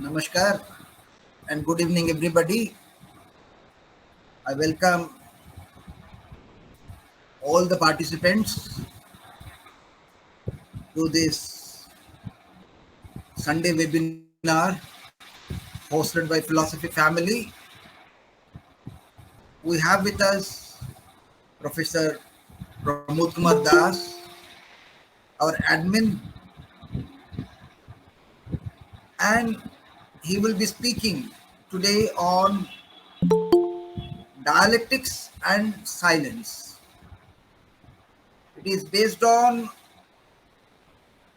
Namaskar and good evening, everybody. I welcome all the participants to this Sunday webinar hosted by Philosophy Family. We have with us Professor Pramod Kumar Das, our admin, and he will be speaking today on dialectics and silence. It is based on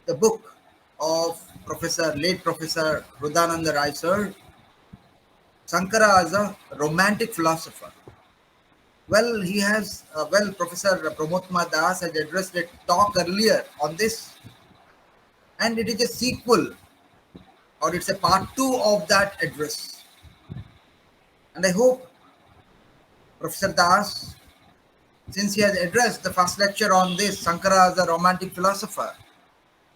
the book of late Professor Rudananda Rai sir, Sankara as a romantic philosopher. Professor Pramod Kumar Das has addressed a talk earlier on this, and it is a sequel or it's a part two of that address. And I hope Professor Das, since he has addressed the first lecture on this, Sankara as a romantic philosopher,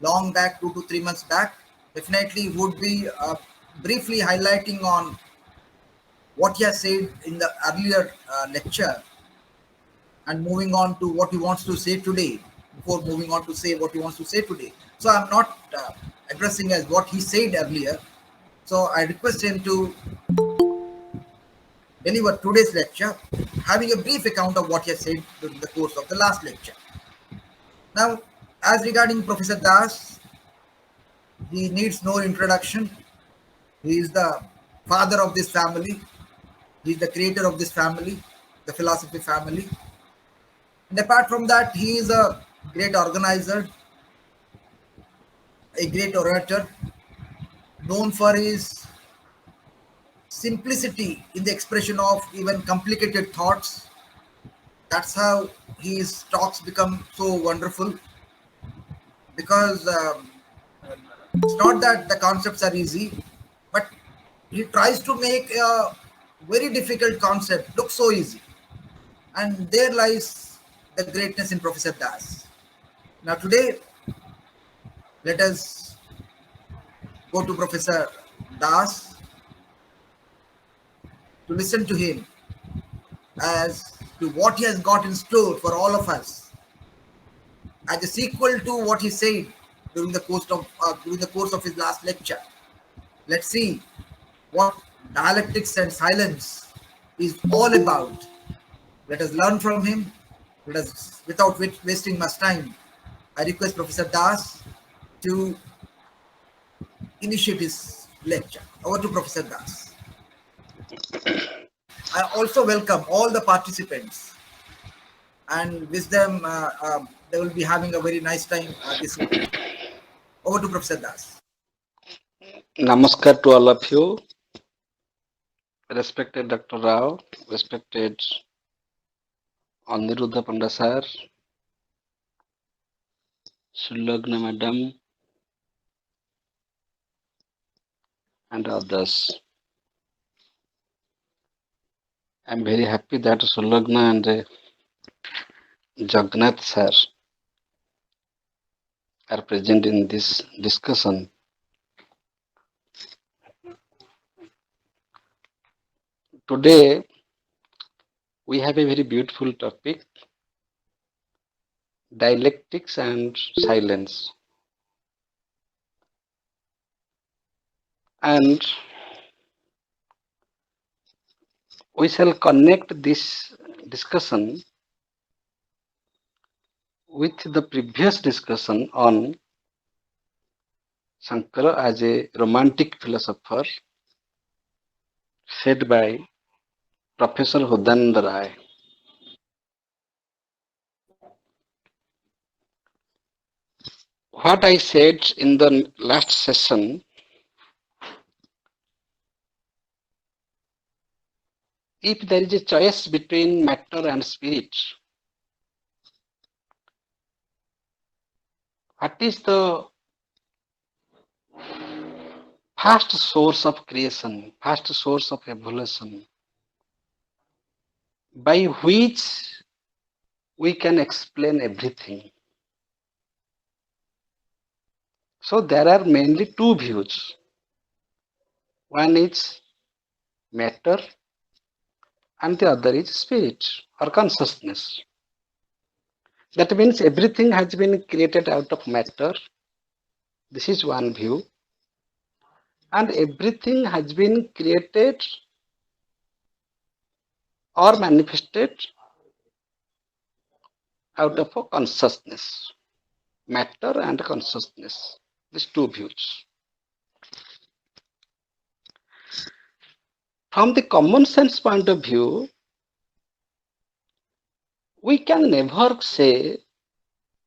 long back, 2 to 3 months back, definitely would be briefly highlighting on what he has said in the earlier lecture and moving on to what he wants to say today before moving on to say what he wants to say today. So I'm not addressing as what he said earlier. So I request him to deliver today's lecture, having a brief account of what he has said during the course of the last lecture. Now, as regarding Professor Das, he needs no introduction. He is the father of this family. He is the creator of this family, the philosophy family. And apart from that, he is a great organizer, a great orator, known for his simplicity in the expression of even complicated thoughts. That's how his talks become so wonderful, because it's not that the concepts are easy, but he tries to make a very difficult concept look so easy. And there lies the greatness in Professor Das. Now today, let us go to Professor Das to listen to him as to what he has got in store for all of us as a sequel to what he said during the course of his last lecture. Let's see what dialectics and silence is all about. Let us learn from him. Let us, without wasting much time, I request Professor Das to initiate his lecture. Over to Professor Das. I also welcome all the participants and wish them they will be having a very nice time this evening. Over to Professor Das. Namaskar to all of you. Respected Dr. Rao, respected Aniruddha Panda sir, Sulagna madam, and others. I'm very happy that Sulagna and Jagannath sir are present in this discussion. Today, we have a very beautiful topic, dialectics and silence. And we shall connect this discussion with the previous discussion on Sankara as a romantic philosopher said by Professor Rudananda Rai. What I said in the last session, if there is a choice between matter and spirit, what is the first source of creation, first source of evolution, by which we can explain everything? So there are mainly two views. One is matter and the other is spirit or consciousness. That means everything has been created out of matter. This is one view. And everything has been created or manifested out of a consciousness. Matter and consciousness. These two views. From the common sense point of view, we can never say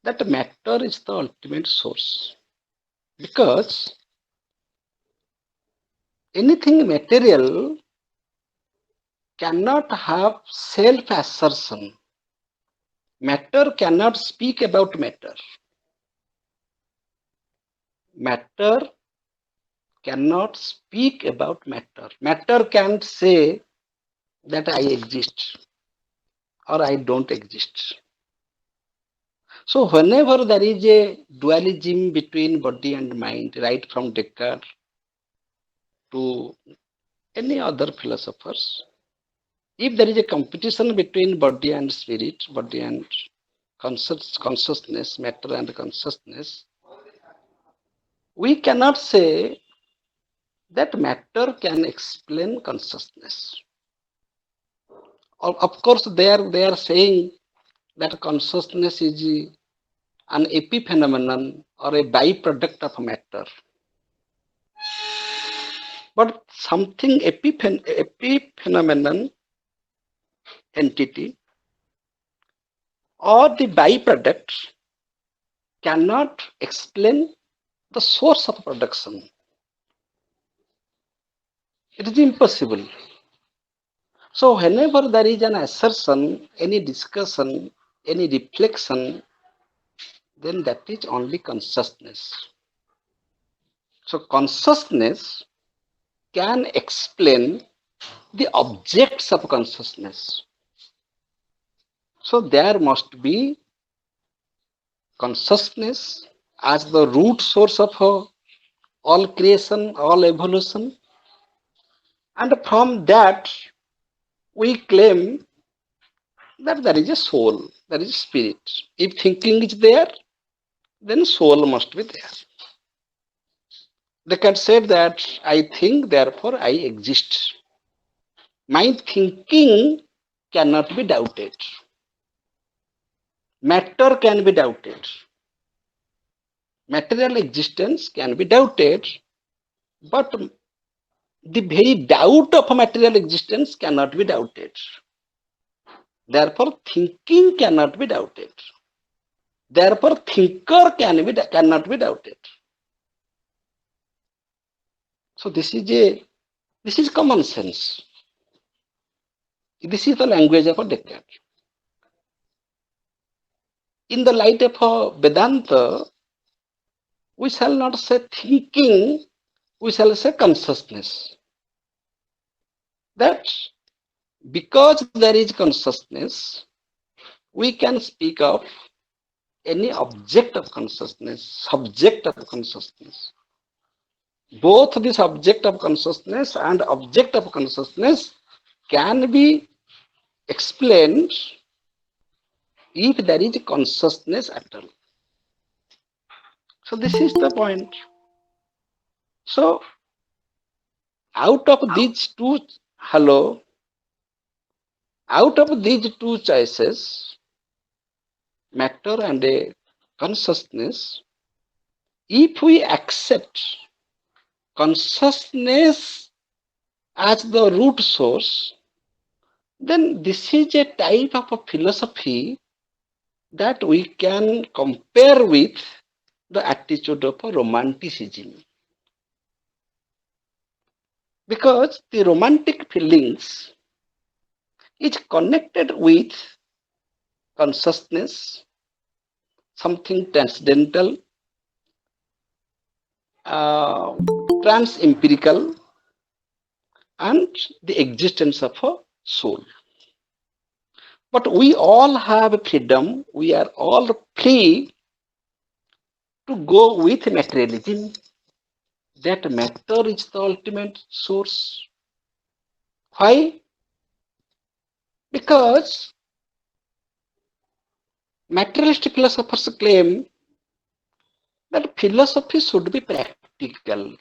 that matter is the ultimate source because anything material cannot have self assertion. Matter cannot speak about matter. Matter cannot speak about matter. Matter can't say that I exist or I don't exist. So, whenever there is a dualism between body and mind, right from Descartes to any other philosophers, if there is a competition between body and spirit, body and consciousness, matter and consciousness, we cannot say that matter can explain consciousness. Of course, they are saying that consciousness is an epiphenomenon or a byproduct of matter. But something epiphenomenon entity or the byproduct cannot explain the source of production. It is impossible. So whenever there is an assertion, any discussion, any reflection, then that is only consciousness. So consciousness can explain the objects of consciousness. So there must be consciousness as the root source of all creation, all evolution. And from that, we claim that there is a soul, there is a spirit. If thinking is there, then soul must be there. They can say that I think, therefore I exist. My thinking cannot be doubted. Matter can be doubted. Material existence can be doubted, but the very doubt of material existence cannot be doubted. Therefore, thinking cannot be doubted. Therefore, cannot be doubted. So this is common sense. This is the language of a Descartes. In the light of a Vedanta, we shall not say thinking, we shall say consciousness. That because there is consciousness, we can speak of any object of consciousness, subject of consciousness. Both the subject of consciousness and object of consciousness can be explained if there is consciousness at all. So this is the point. So out of these two, hello, out of these two choices, matter and a consciousness, if we accept consciousness as the root source, then this is a type of a philosophy that we can compare with the attitude of a romanticism. Because the romantic feelings is connected with consciousness, something transcendental, uh, trans-empirical, and the existence of a soul. But we all have freedom, we are all free to go with materialism. that matter is the ultimate source. Why? Because materialist philosophers claim that philosophy should be practical.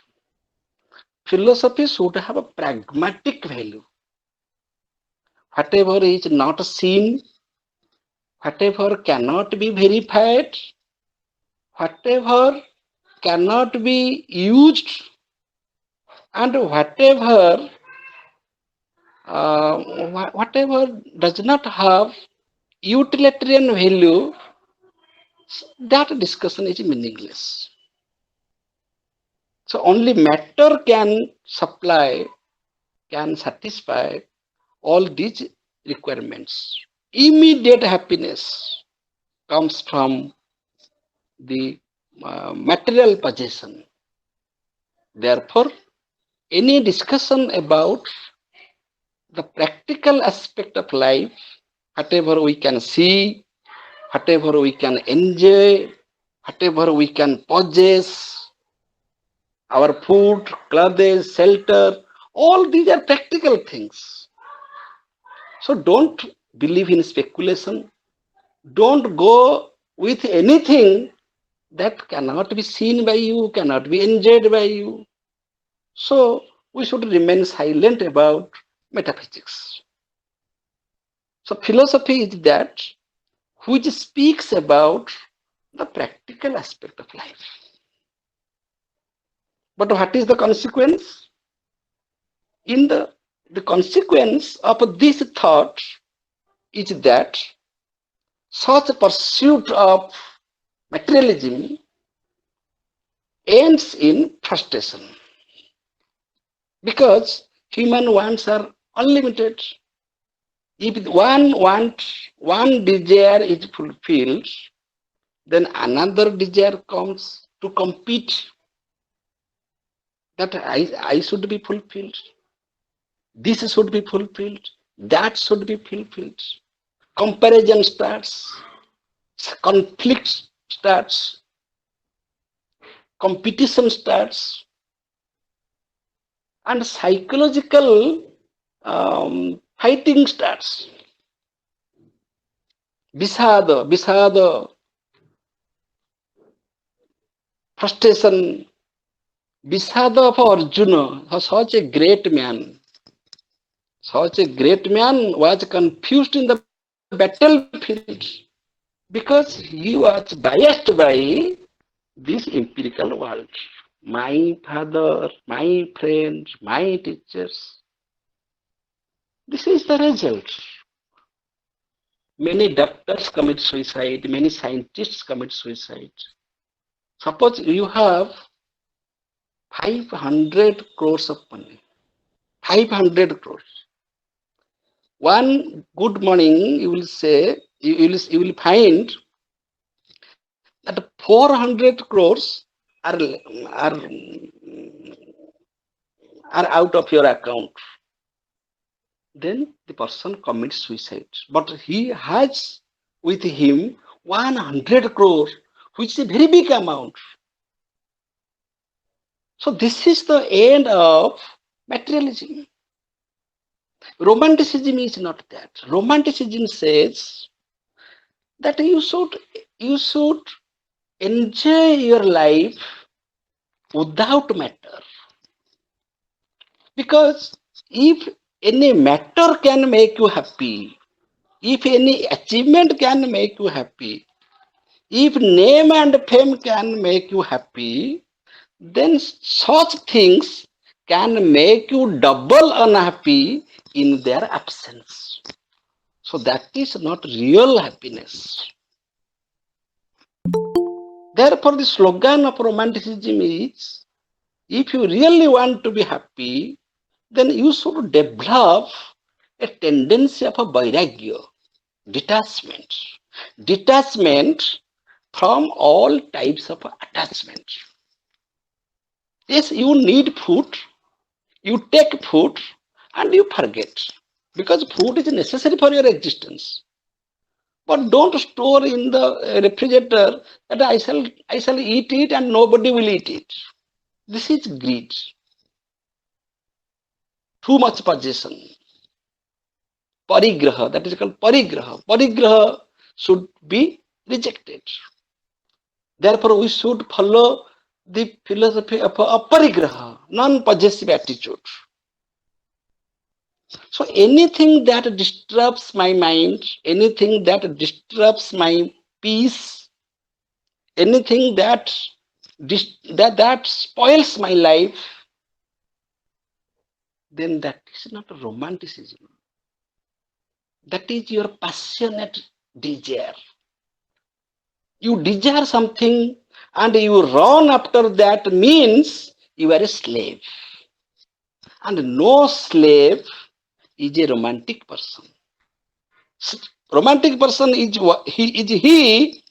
Philosophy should have a pragmatic value. Whatever is not seen, whatever cannot be verified, whatever cannot be used, and whatever does not have utilitarian value, that discussion is meaningless. So only matter can satisfy all these requirements. Immediate happiness comes from the material possession. Therefore, any discussion about the practical aspect of life, whatever we can see, whatever we can enjoy, whatever we can possess, our food, clothes, shelter, all these are practical things. So don't believe in speculation. Don't go with anything that cannot be seen by you, cannot be enjoyed by you. So we should remain silent about metaphysics. So philosophy is that which speaks about the practical aspect of life. But what is the consequence? In the consequence of this thought is that such pursuit of materialism ends in frustration because human wants are unlimited. If one desire is fulfilled, then another desire comes to compete that I should be fulfilled. This should be fulfilled. That should be fulfilled. Comparison starts. Conflict starts. Competition starts. And psychological fighting starts. Visada, frustration. Visada of Arjuna, such a great man. Such a great man was confused in the battlefield because he was biased by this empirical world. My father, my friends, my teachers. This is the result. Many doctors commit suicide, many scientists commit suicide. Suppose you have 500 crores of money. 500 crores. One good morning, you will say, you will find that 400 crores are, are out of your account. Then the person commits suicide. But he has with him 100 crores, which is a very big amount. So this is the end of materialism. Romanticism is not that. Romanticism says that you should enjoy your life without matter. Because if any matter can make you happy, if any achievement can make you happy, if name and fame can make you happy, then such things can make you double unhappy in their absence. So that is not real happiness. Therefore, the slogan of romanticism is if you really want to be happy, then you should develop a tendency of a vairagya, detachment. Detachment from all types of attachment. Yes, you need food, you take food and you forget because food is necessary for your existence. But don't store in the refrigerator that I shall eat it and nobody will eat it. This is greed, too much possession, parigraha, that is called parigraha. Parigraha should be rejected. Therefore, we should follow the philosophy of aparigraha, non-possessive attitude. So anything that disturbs my mind, anything that disturbs my peace, anything that spoils my life, then that is not romanticism. That is your passionate desire. You desire something and you run after that means you are a slave. And no slave is a romantic person. Romantic person is he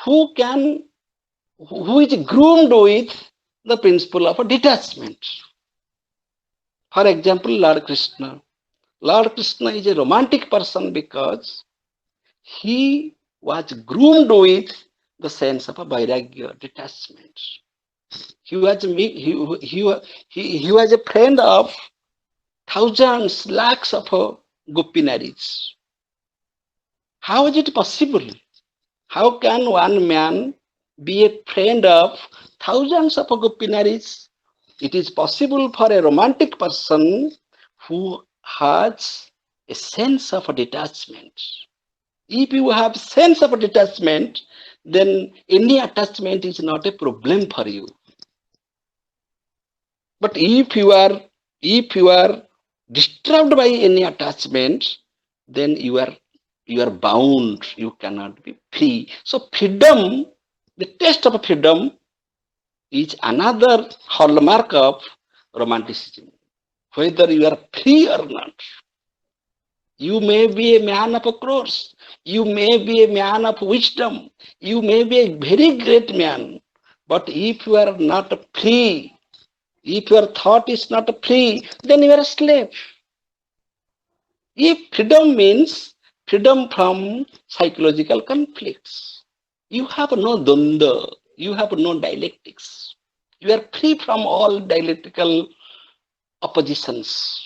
who can who is groomed with the principle of a detachment. For example, Lord Krishna. Lord Krishna is a romantic person because he was groomed with the sense of a vairagya, detachment. He was a friend of thousands, lakhs of gopinaris. How is it possible? How can one man be a friend of thousands of gopinaris? It is possible for a romantic person who has a sense of detachment. If you have sense of detachment, then any attachment is not a problem for you. But if you are disturbed by any attachment, then you are bound. You cannot be free. So freedom, the taste of freedom, is another hallmark of romanticism. Whether you are free or not, you may be a man of crores. You may be a man of wisdom. You may be a very great man. But if you are not free, if your thought is not free, then you are a slave. If freedom means freedom from psychological conflicts, you have no dvanda, you have no dialectics. You are free from all dialectical oppositions,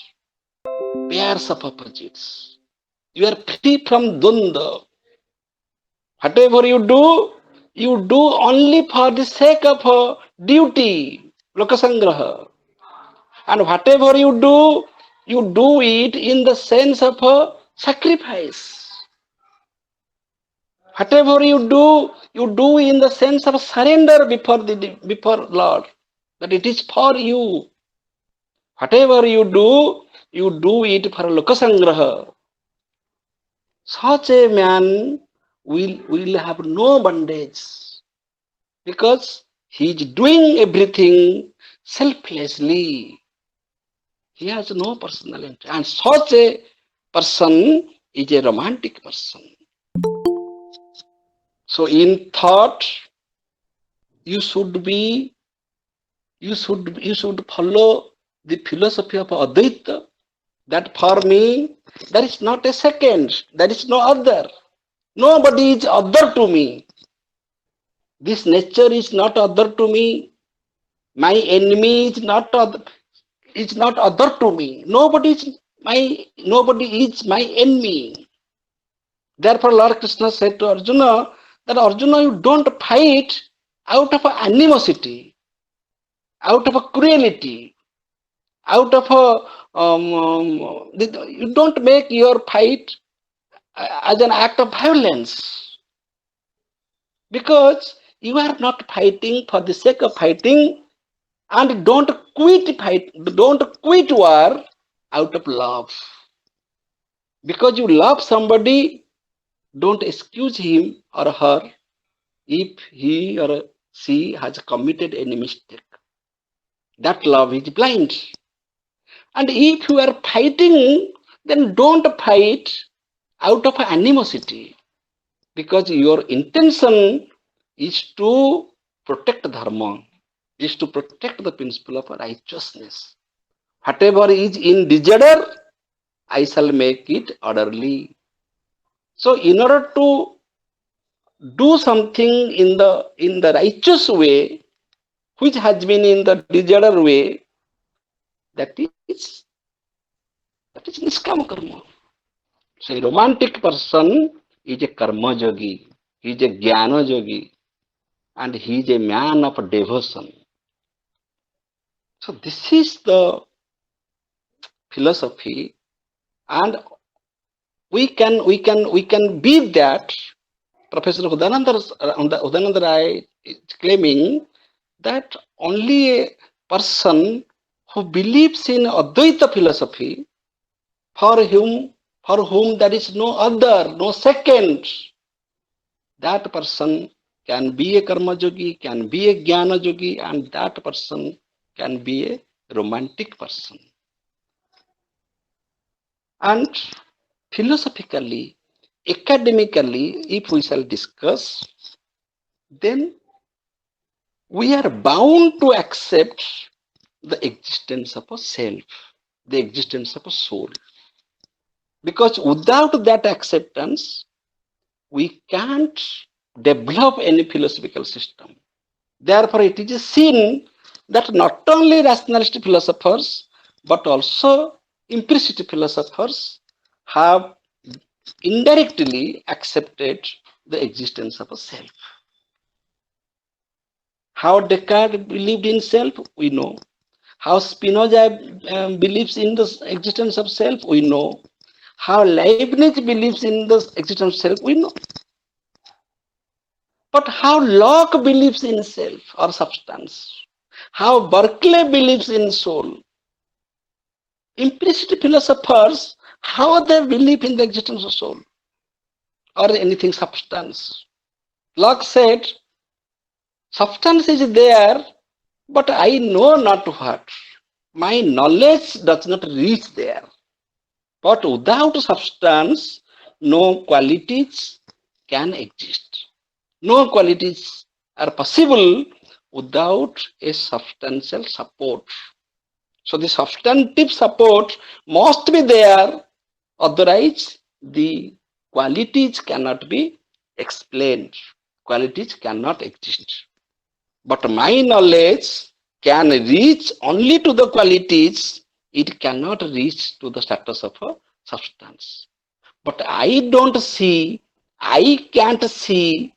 pairs of opposites. You are free from dvanda. Whatever you do only for the sake of duty, lokasangraha. And whatever you do it in the sense of sacrifice. Whatever you do in the sense of surrender before Lord. That it is for you. Whatever you do it for lokasangraha. Such a man will have no bondage because he is doing everything selflessly. He has no personality. And such a person is a romantic person. So in thought, you should be you should follow the philosophy of Advaita. That for me, there is not a second, there is no other. Nobody is other to me. This nature is not other to me. My enemy is not other to me. Nobody is my enemy. Therefore, Lord Krishna said to Arjuna that Arjuna, you don't fight out of animosity, out of cruelty, out of you don't make your fight as an act of violence because you are not fighting for the sake of fighting, and don't quit war out of love. Because you love somebody, don't excuse him or her if he or she has committed any mistake. That love is blind. And if you are fighting, then don't fight out of animosity because your intention is to protect dharma, is to protect the principle of righteousness. Whatever is in disorder, I shall make it orderly. So, in order to do something in the righteous way, which has been in the disorder way, that is that is niskama karma. So a romantic person is a karma yogi, he is a jnana yogi, and he is a man of devotion. So this is the philosophy, and we can beat that. Professor Hudananda Rai is claiming that only a person who believes in Advaita philosophy, for whom there is no other, no second, that person can be a karma yogi, can be a jnana yogi, and that person can be a romantic person. And philosophically, academically, if we shall discuss, then we are bound to accept the existence of a self, the existence of a soul. Because without that acceptance, we can't develop any philosophical system. Therefore, it is a sin that not only rationalist philosophers but also empiricist philosophers have indirectly accepted the existence of a self. How Descartes believed in self, we know. How Spinoza believes in the existence of self, we know. How Leibniz believes in the existence of self, we know. But how Locke believes in self or substance, how Berkeley believes in soul, implicit philosophers, how they believe in the existence of soul or anything substance. Locke said, substance is there, but I know not what. My knowledge does not reach there. But without substance, no qualities can exist. No qualities are possible without a substantial support. So the substantive support must be there, otherwise the qualities cannot be explained. Qualities cannot exist. But my knowledge can reach only to the qualities, it cannot reach to the status of a substance. But I don't see, I can't see,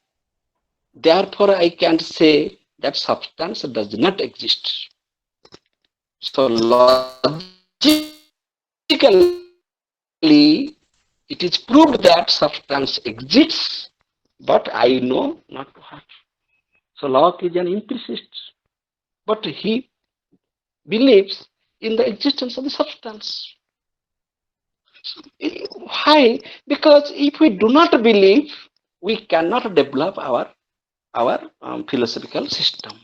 therefore I can't say that substance does not exist. So logically, it is proved that substance exists, but I know not what. So Locke is an empiricist, but he believes in the existence of the substance. Why? Because if we do not believe, we cannot develop our philosophical system.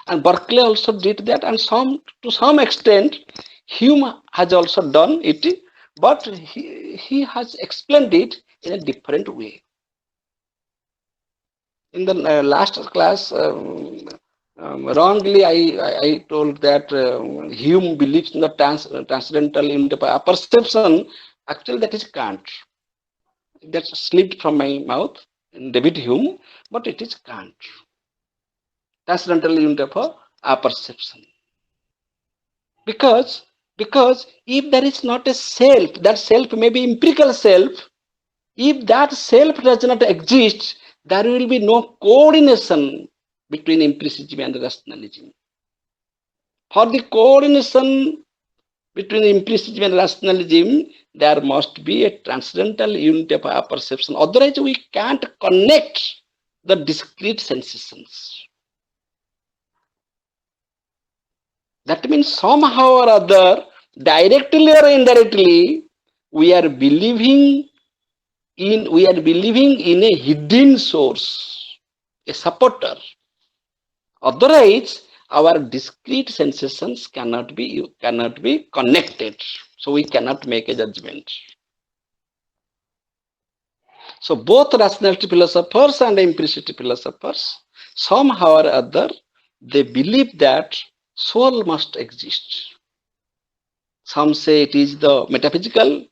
And Berkeley also did that, and to some extent, Hume has also done it, but he has explained it in a different way. In the last class, wrongly I told that Hume believes in the transcendental perception. Actually, that is Kant. That slipped from my mouth, David Hume, but it is Kant. Transcendental unit of perception. Because if there is not a self, that self may be empirical self. If that self does not exist, there will be no coordination between empiricism and rationalism. For the coordination between empiricism and rationalism, there must be a transcendental unity of our perception. Otherwise, we can't connect the discrete sensations. That means somehow or other, directly or indirectly, we are believing in a hidden source, a supporter. Otherwise, our discrete sensations cannot be connected. So we cannot make a judgment. So both rationalist philosophers and empiricist philosophers, somehow or other, they believe that soul must exist. Some say it is metaphysical,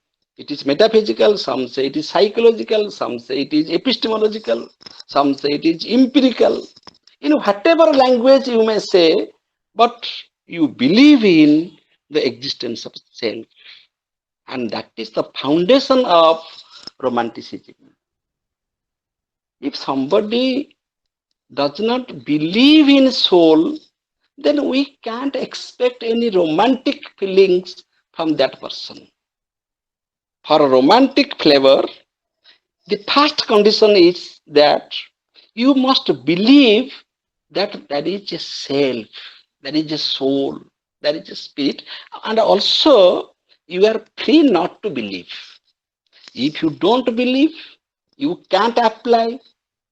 some say it is psychological, some say it is epistemological, some say it is empirical. in whatever language you may say, but you believe in the existence of self. And that is the foundation of romanticism. If somebody does not believe in soul, then we can't expect any romantic feelings from that person. For a romantic flavor, the first condition is that you must believe that there is a self, there is a soul, there is a spirit, and also you are free not to believe. If you don't believe, you can't apply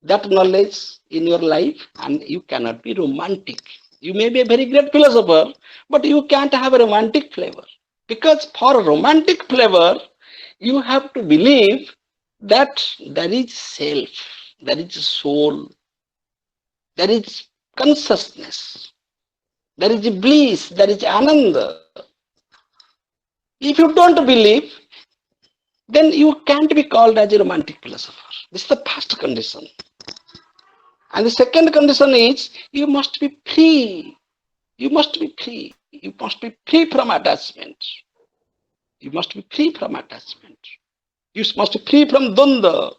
that knowledge in your life and you cannot be romantic. You may be a very great philosopher, but you can't have a romantic flavor. Because for a romantic flavor, you have to believe that there is self, there is soul, there is consciousness, there is bliss, there is ananda. If you don't believe, then you can't be called as a romantic philosopher. This is the first condition. And the second condition is you must be free. You must be free. You must be free from attachment. You must be free from attachment. You must be free from dvanda.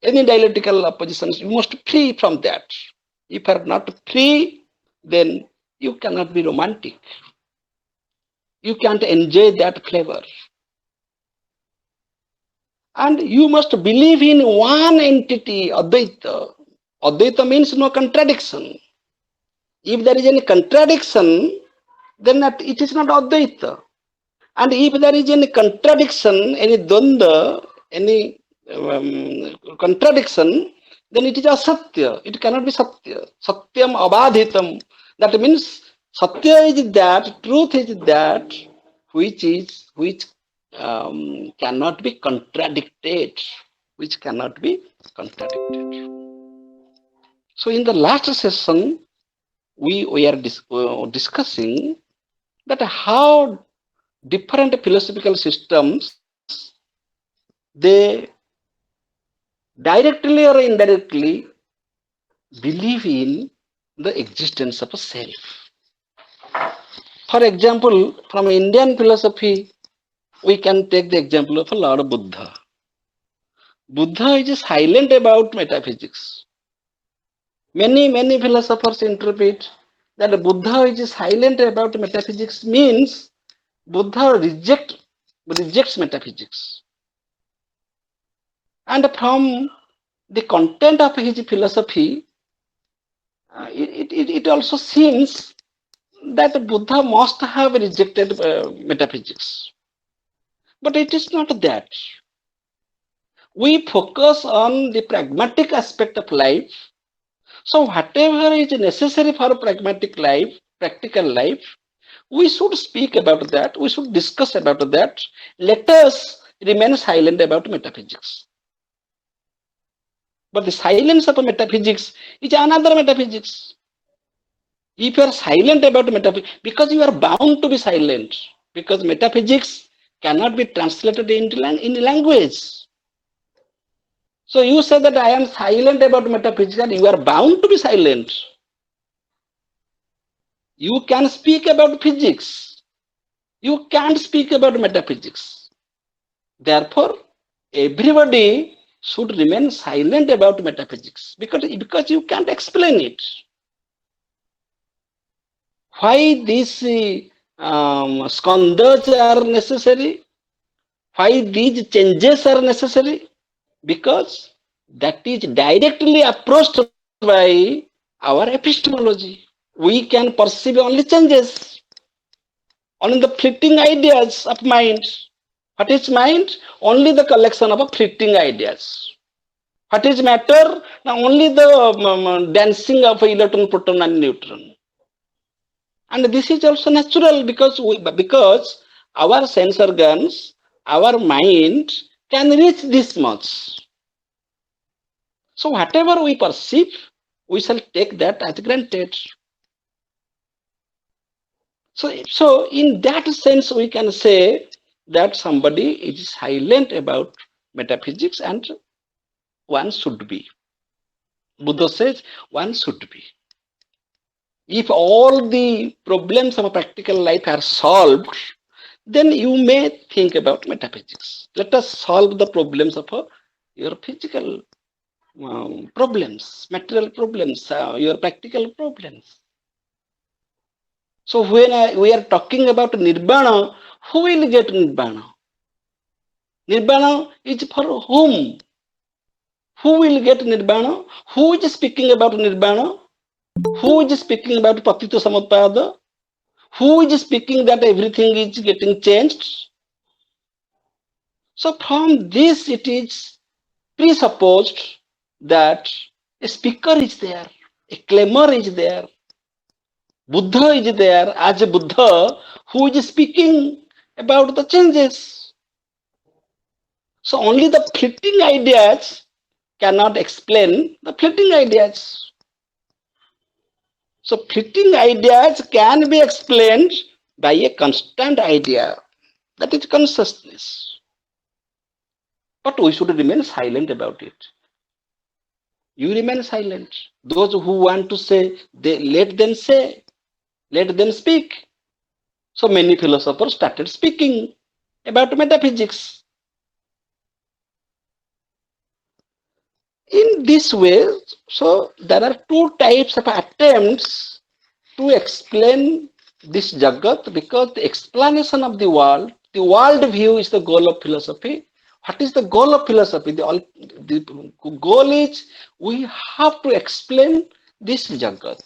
Any dialectical oppositions, you must be free from that. If you are not free, then you cannot be romantic. You can't enjoy that flavor. And you must believe in one entity, Advaita. Advaita means no contradiction. If there is any contradiction, then it is not Advaita. And if there is any contradiction, any dvanda, any contradiction, then it is asatya. It cannot be satya. Satyam abadhitam. That means satya is that, truth is that, which cannot be contradicted. Which cannot be contradicted. So in the last session, we were discussing that how different philosophical systems they directly or indirectly believe in the existence of a self. For example, from Indian philosophy, we can take the example of Lord Buddha. Buddha is silent about metaphysics. Many philosophers interpret that Buddha is silent about metaphysics means Buddha rejects metaphysics. And from the content of his philosophy, it also seems that Buddha must have rejected metaphysics. But it is not that. We focus on the pragmatic aspect of life. So whatever is necessary for pragmatic life, practical life, we should speak about that. We should discuss about that. Let us remain silent about metaphysics. But the silence of metaphysics is another metaphysics. If you are silent about metaphysics, because you are bound to be silent, because metaphysics cannot be translated into language. So you say that I am silent about metaphysics, and you are bound to be silent. You can speak about physics. You can't speak about metaphysics. Therefore, everybody should remain silent about metaphysics because you can't explain it. Why these skandhas are necessary? Why these changes are necessary? Because that is directly approached by our epistemology. We can perceive only changes, only the fleeting ideas of mind. What is mind? Only the collection of fleeting ideas. What is matter? Now only the dancing of electron, proton, and neutron. And this is also natural because our sense organs, our mind can reach this much. So whatever we perceive, we shall take that as granted. So in that sense, we can say that somebody is silent about metaphysics and one should be. Buddha says one should be. If all the problems of a practical life are solved, then you may think about metaphysics. Let us solve the problems of your physical problems, material problems, your practical problems. So when we are talking about nirvana, who will get nirvana? Nirvana is for whom? Who will get nirvana? Who is speaking about nirvana? Who is speaking about patito samutpada? Who is speaking that everything is getting changed? So from this it is presupposed that a speaker is there, a claimer is there, Buddha is there as a Buddha who is speaking about the changes. So only the fleeting ideas cannot explain the fleeting ideas. So fleeting ideas can be explained by a constant idea, that is consciousness. But we should remain silent about it. You remain silent. Those who want to say, let them speak. So many philosophers started speaking about metaphysics. In this way, so there are two types of attempts to explain this Jagat, because the explanation of the world view is the goal of philosophy. What is the goal of philosophy? The goal is we have to explain this Jagat.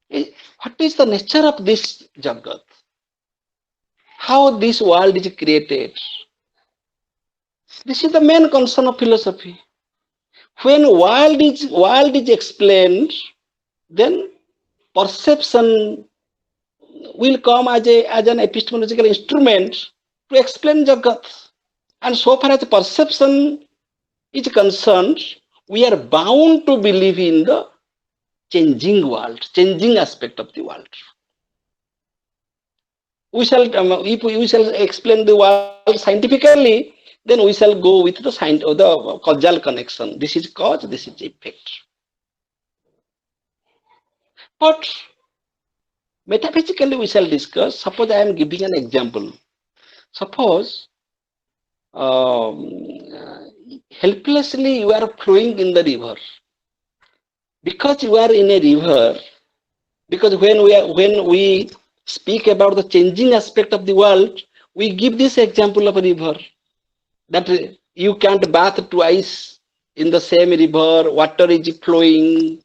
What is the nature of this Jagat? How this world is created? This is the main concern of philosophy. When world is explained, then perception will come as an epistemological instrument to explain Jagat. And so far as perception is concerned, we are bound to believe in the changing world, changing aspect of the world. If we shall explain the world scientifically, then we shall go with the causal connection. This is cause, this is effect. But metaphysically, we shall discuss. Suppose I am giving an example. Suppose helplessly you are flowing in the river. Because you are in a river, because when we speak about the changing aspect of the world, we give this example of a river, that you can't bath twice in the same river, water is flowing,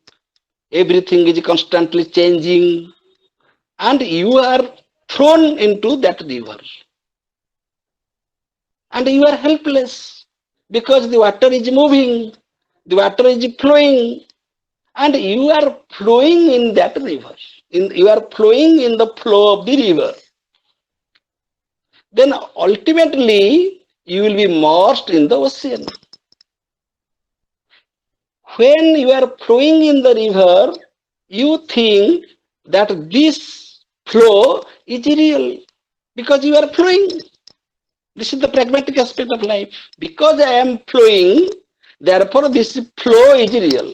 everything is constantly changing, and you are thrown into that river. And you are helpless because the water is moving, the water is flowing, and you are flowing in that river. You are flowing in the flow of the river. Then ultimately you will be immersed in the ocean. When you are flowing in the river, you think that this flow is real because you are flowing. This is the pragmatic aspect of life. Because I am flowing, therefore this flow is real.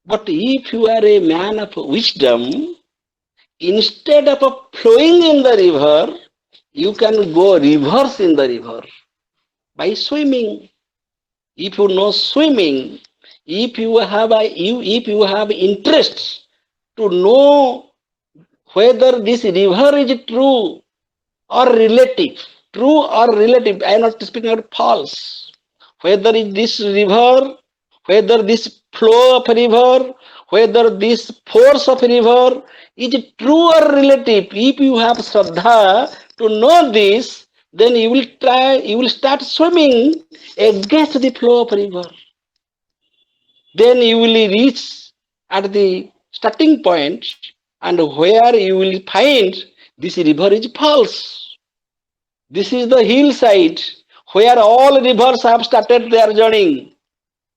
But if you are a man of wisdom, instead of flowing in the river, you can go reverse in the river by swimming. If you know swimming, if you have interest to know whether this river is true or relative, I am not speaking about false. Whether is this river, whether this flow of river, whether this force of river is true or relative, if you have Shraddha to know this, then you will start swimming against the flow of river. Then you will reach at the starting point, and where you will find this river is false. This is the hillside where all rivers have started their journey.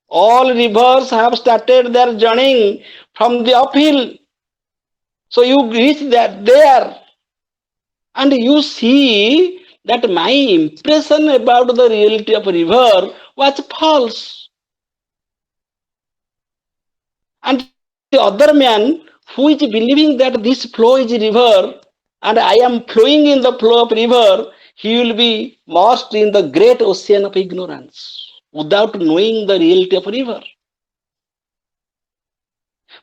All rivers have started their journey from the uphill. So you reach that there, and you see that my impression about the reality of river was false. And the other man who is believing that this flow is river and I am flowing in the flow of river, he will be lost in the great ocean of ignorance without knowing the reality of river.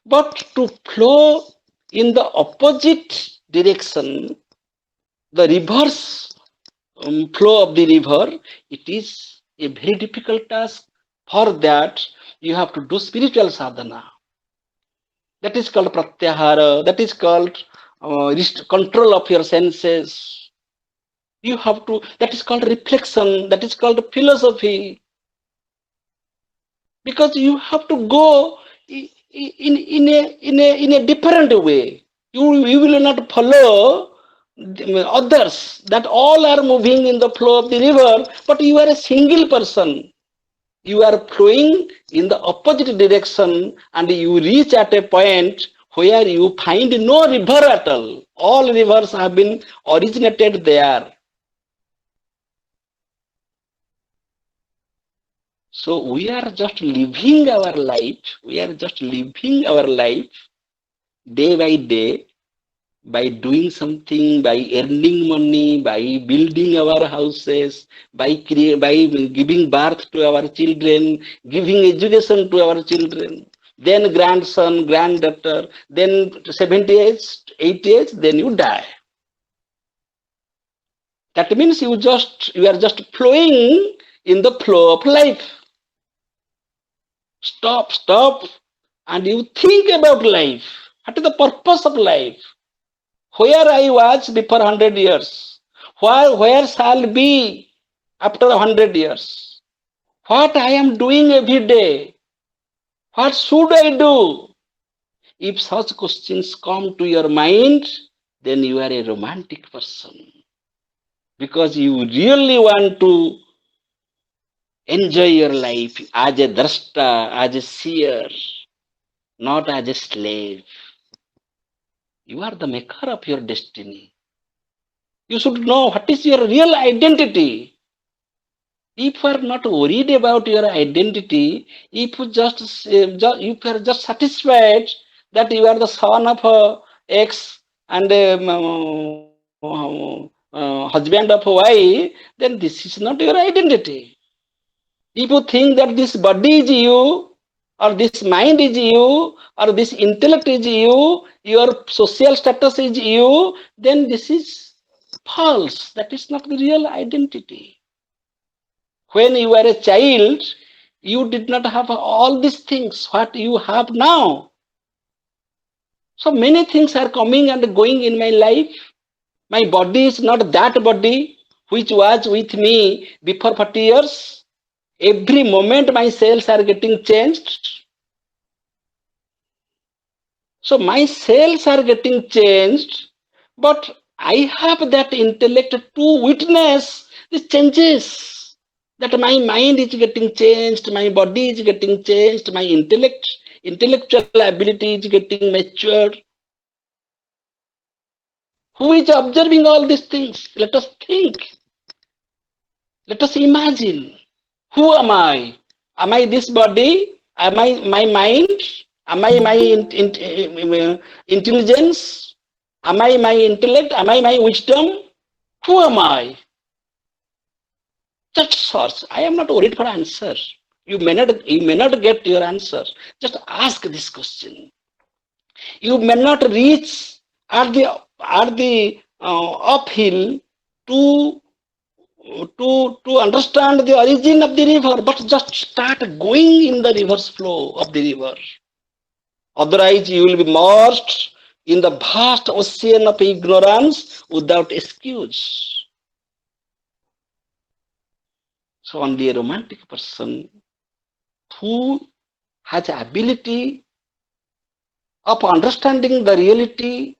But to flow in the opposite direction, the reverse flow of the river, it is a very difficult task. For that, you have to do spiritual sadhana. That is called pratyahara. That is called control of your senses. You have to. That is called reflection. That is called philosophy. Because you have to go in a different way. You will not follow others that all are moving in the flow of the river, but you are a single person. You are flowing in the opposite direction and you reach at a point where you find no river at all. All rivers have been originated there. So we are just living our life. We are just living our life day by day by doing something, by earning money, by building our houses, by giving birth to our children, giving education to our children, then grandson, granddaughter, then 70 age, 80 age, then you die. That means you are just flowing in the flow of life. Stop, and you think about life. What is the purpose of life? Where I was before 100 years, where shall be after 100 years? What I am doing every day? What should I do? If such questions come to your mind, then you are a romantic person because you really want to enjoy your life as a drashta, as a seer, not as a slave. You are the maker of your destiny. You should know what is your real identity. If you are not worried about your identity, if you if you are just satisfied that you are the son of X and husband of Y, then this is not your identity. If you think that this body is you, or this mind is you, or this intellect is you, your social status is you, then this is false. That is not the real identity. When you were a child, you did not have all these things, what you have now. So many things are coming and going in my life. My body is not that body which was with me before 40 years. Every moment my cells are getting changed. So my cells are getting changed, but I have that intellect to witness the changes. That my mind is getting changed, my body is getting changed, my intellectual ability is getting matured. Who is observing all these things? Let us think. Let us imagine. Who am I? Am I this body? Am I my mind? Am I my intelligence? Am I my intellect? Am I my wisdom? Who am I? Just search. I am not worried for answer. You may not get your answer. Just ask this question. You may not reach at the uphill to to understand the origin of the river, but just start going in the reverse flow of the river. Otherwise, you will be immersed in the vast ocean of ignorance without excuse. So only a romantic person who has the ability of understanding the reality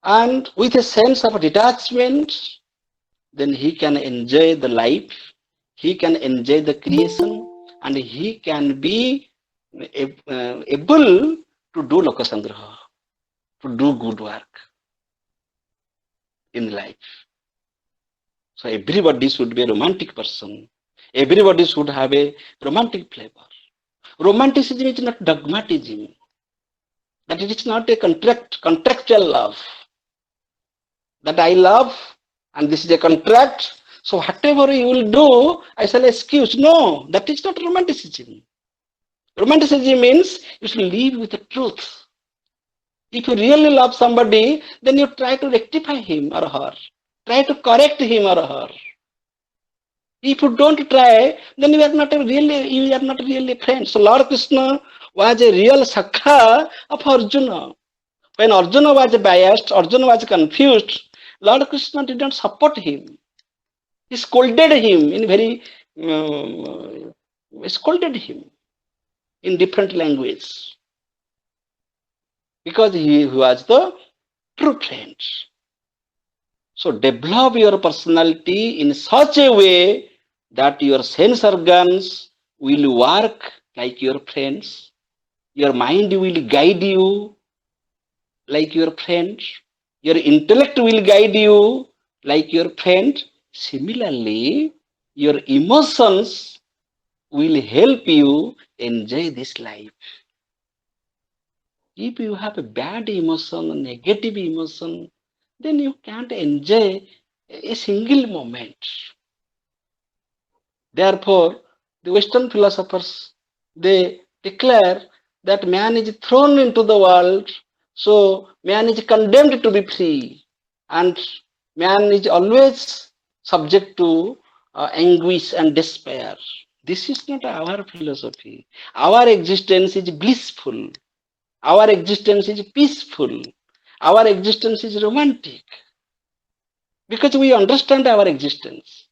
and with a sense of detachment, then he can enjoy the life, he can enjoy the creation, and he can be able to do lokasangraha, to do good work in life. So everybody should be a romantic person. Everybody should have a romantic flavor. Romanticism is not dogmatism, that it is not a contractual love, that I love and this is a contract. So whatever you will do, I shall excuse. No, that is not romanticism. Romanticism means you should live with the truth. If you really love somebody, then you try to rectify him or her, try to correct him or her. If you don't try, then you are not really friends. So Lord Krishna was a real Sakha of Arjuna. When Arjuna was biased, Arjuna was confused, Lord Krishna did not support him. He scolded him in very scolded him in different language because he was the true friend. So develop your personality in such a way that your sense organs will work like your friends. Your mind will guide you like your friend. Your intellect will guide you like your friend. Similarly, your emotions will help you enjoy this life. If you have a bad emotion, a negative emotion, then you can't enjoy a single moment. Therefore, the Western philosophers they declare that man is thrown into the world, so man is condemned to be free, and man is always subject to anguish and despair. This is not our philosophy. Our existence is blissful. Our existence is peaceful. Our existence is romantic because we understand our existence.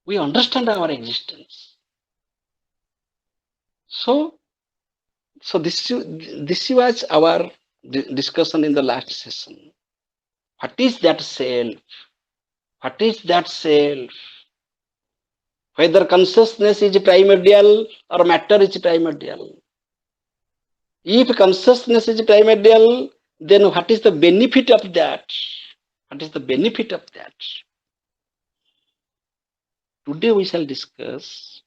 We understand our existence. So, this was our discussion in the last session. What is that self? What is that self? Whether consciousness is primordial or matter is primordial. If consciousness is primordial, then what is the benefit of that? What is the benefit of that? Today we shall discuss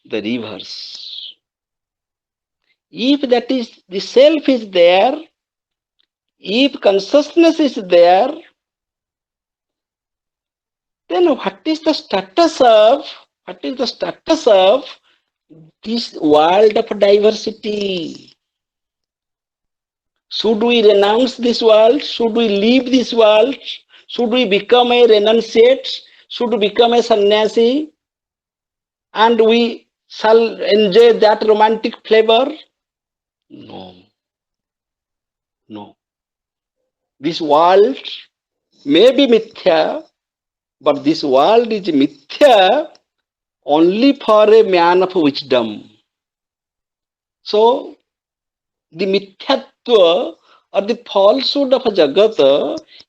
the reverse. If that is the self is there, if consciousness is there, then what is the status of this world of diversity? Should we renounce this world? Should we leave this world? Should we become a renunciate? Should we become a sannyasi? And we shall enjoy that romantic flavor? No, no. This world may be mithya, but this world is mithya only for a man of wisdom. So, the mithyatva or the falsehood of Jagat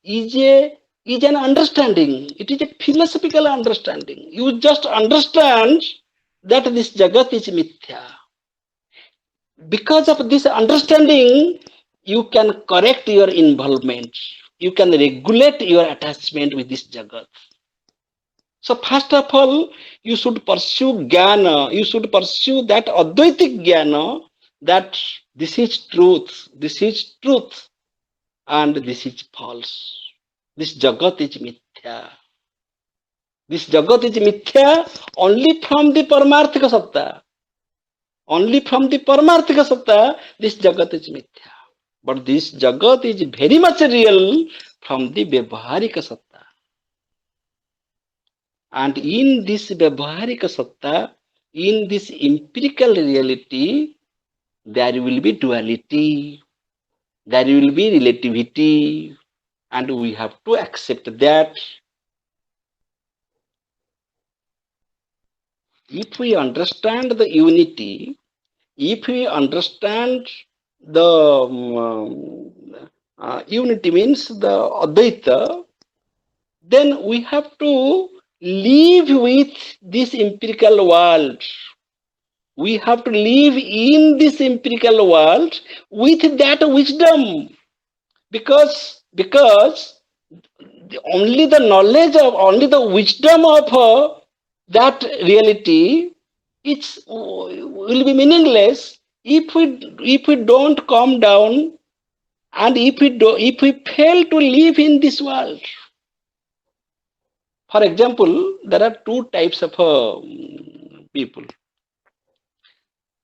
is an understanding. It is a philosophical understanding. You just understand that this Jagat is mithya. Because of this understanding, you can correct your involvement. You can regulate your attachment with this Jagat. So first of all, you should pursue jnana. You should pursue that advaitic jnana that this is truth, and this is false. This jagat is mithya. This jagat is mithya only from the paramarthika satta. Only from the paramarthika satta, this jagat is mithya. But this jagat is very much real from the vyavaharika satta. And in this Vyavaharika Satta, in this empirical reality, there will be duality, there will be relativity, and we have to accept that. If we understand the unity, if we understand the unity means the Advaita, then we have to live with this empirical world. We have to live in this empirical world with that wisdom, because only the knowledge of only the wisdom of that reality it's will be meaningless if we don't calm down, and if we fail to live in this world. For example, there are two types of people.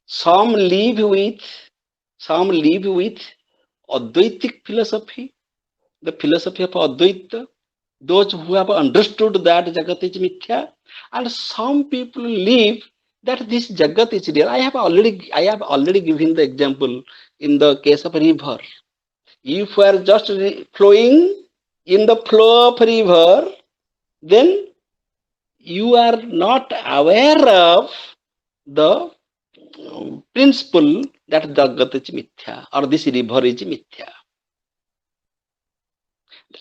Some live with some live with Advaitic philosophy, the philosophy of Advaita, those who have understood that Jagat is mithya, and some people live that this Jagat is real. I have already given the example in the case of river. If we are just flowing in the flow of river, then you are not aware of the principle that Jagat is mithya or this river is mithya.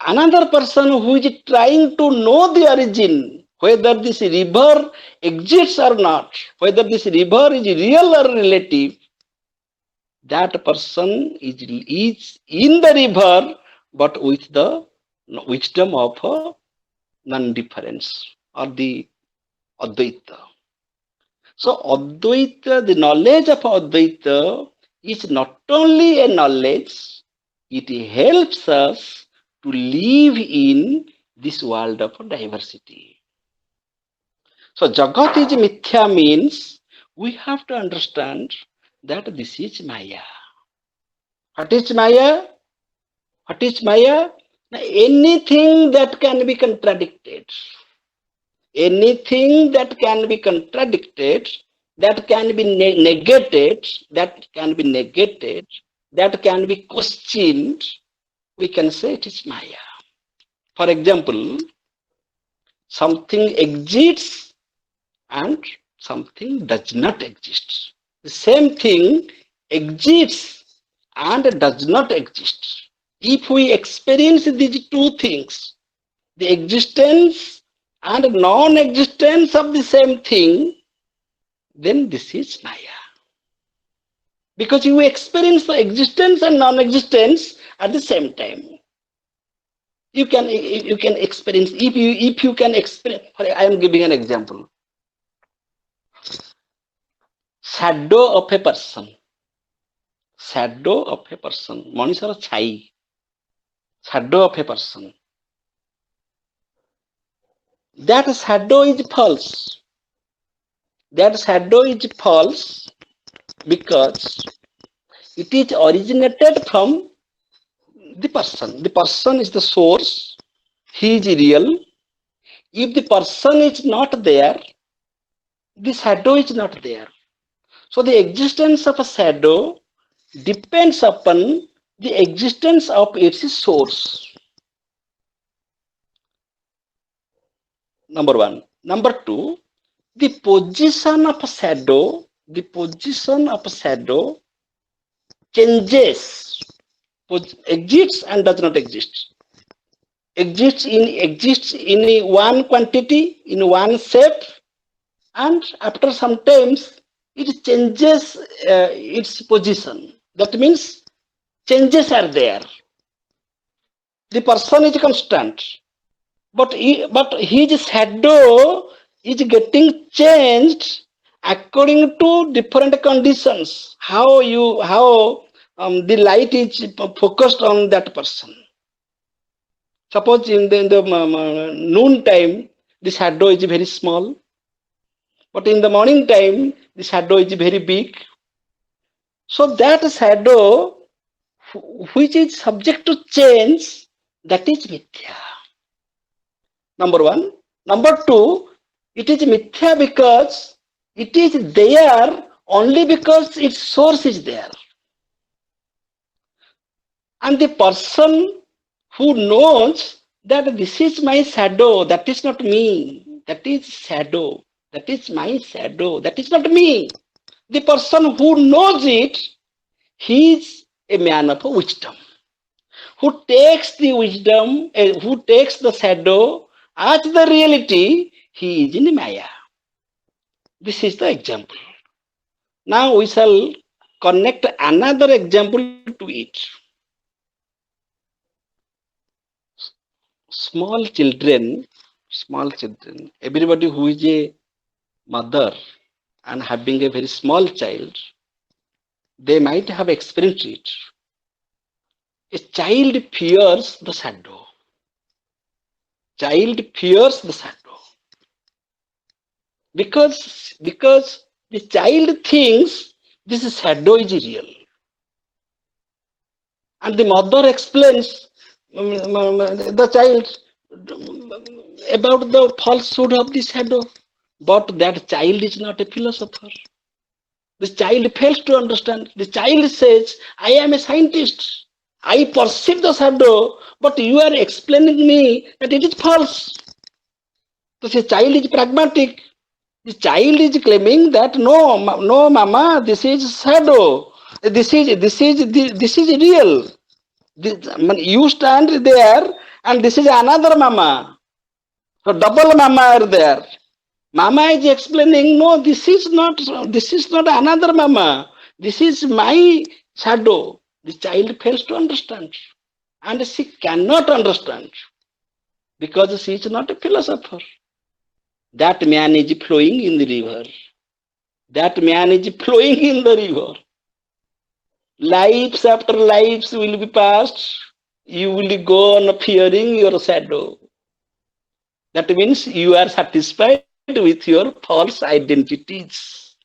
Another person who is trying to know the origin, whether this river exists or not, whether this river is real or relative, that person is in the river but with the wisdom of non-difference or the Advaita. So Advaita, the knowledge of Advaita is not only a knowledge, it helps us to live in this world of diversity. So Jagat is mithya means we have to understand that this is Maya. What is Maya? What is Maya? Anything that can be contradicted, anything that can be contradicted, that can be negated, that can be questioned, we can say it is Maya. For example, something exists and something does not exist. The same thing exists and does not exist. If we experience these two things, the existence and non-existence of the same thing, then this is Maya. Because you experience the existence and non-existence at the same time. You can experience, if you can experience. I am giving an example. Shadow of a person. Shadow of a person. Manishar chai. Shadow of a person. That shadow is false. That shadow is false because it is originated from the person. The person is the source. He is real. If the person is not there, the shadow is not there. So the existence of a shadow depends upon the existence of its source. Number one. Number two, the position of a shadow changes, exists and does not exist. Exists in one quantity, in one shape, and after some times it changes its position. That means changes are there. The person is constant, but his shadow is getting changed according to different conditions. How the light is focused on that person. Suppose in the noon time, the shadow is very small, but in the morning time, the shadow is very big. So that shadow, which is subject to change, that is mithya. Number one. Number two, it is mithya because it is there only because its source is there. And the person who knows that this is my shadow, that is not me, that is shadow, that is my shadow, that is not me. The person who knows it, he is a man of wisdom, who takes the wisdom, who takes the shadow as the reality, he is in Maya. This is the example. Now we shall connect another example to it. Small children, everybody who is a mother and having a very small child, they might have experienced it. A child fears the shadow. Child fears the shadow because the child thinks this shadow is real, and the mother explains the child about the falsehood of the shadow. But that child is not a philosopher. The child fails to understand. The child says, I am a scientist. I perceive the shadow, but you are explaining me that it is false. So the child is pragmatic. The child is claiming that no, no, mama, this is shadow. This is real. You stand there, and this is another mama. So double mama are there. Mama is explaining, no, this is not another mama. This is my shadow. The child fails to understand. And she cannot understand because she is not a philosopher. That man is flowing in the river. That man is flowing in the river. Lives after lives will be passed. You will go on fearing your shadow. That means you are satisfied with your false identities.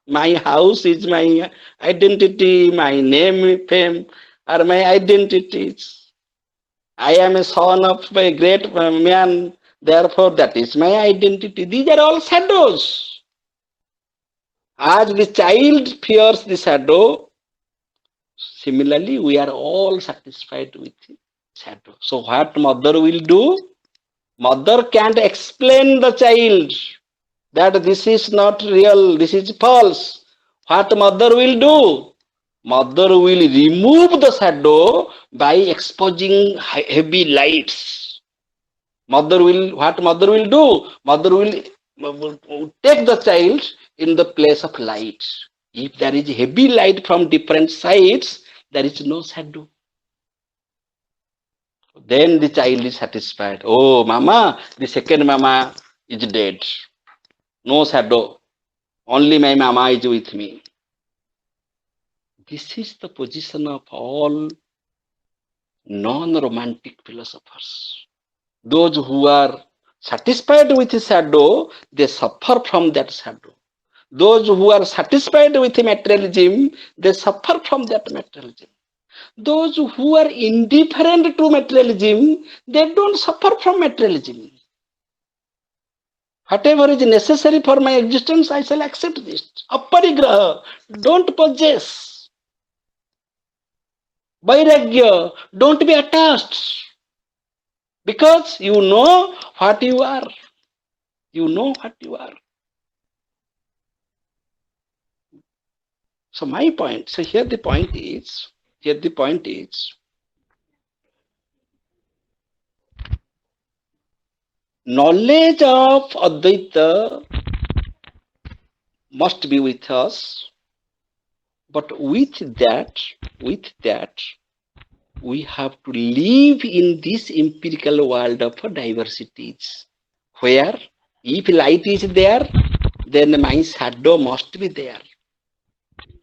My house is my identity, my name, fame are my identities. I am a son of a great man, therefore that is my identity. These are all shadows. As the child fears the shadow, similarly we are all satisfied with the shadow. So what mother will do? Mother can't explain the child that this is not real, this is false. What mother will do? Mother will remove the shadow by exposing heavy lights. What mother will do? Mother will take the child in the place of light. If there is heavy light from different sides, there is no shadow. Then the child is satisfied. Oh, mama, the second mama is dead. No shadow. Only my mama is with me. This is the position of all non-romantic philosophers. Those who are satisfied with the shadow, they suffer from that shadow. Those who are satisfied with materialism, they suffer from that materialism. Those who are indifferent to materialism, they don't suffer from materialism. Whatever is necessary for my existence, I shall accept this. Aparigraha, don't possess. Vairagya, don't be attached. Because you know what you are. You know what you are. So my point, so here the point is, knowledge of Advaita must be with us, but with that, we have to live in this empirical world of diversities, where if light is there, then my shadow must be there.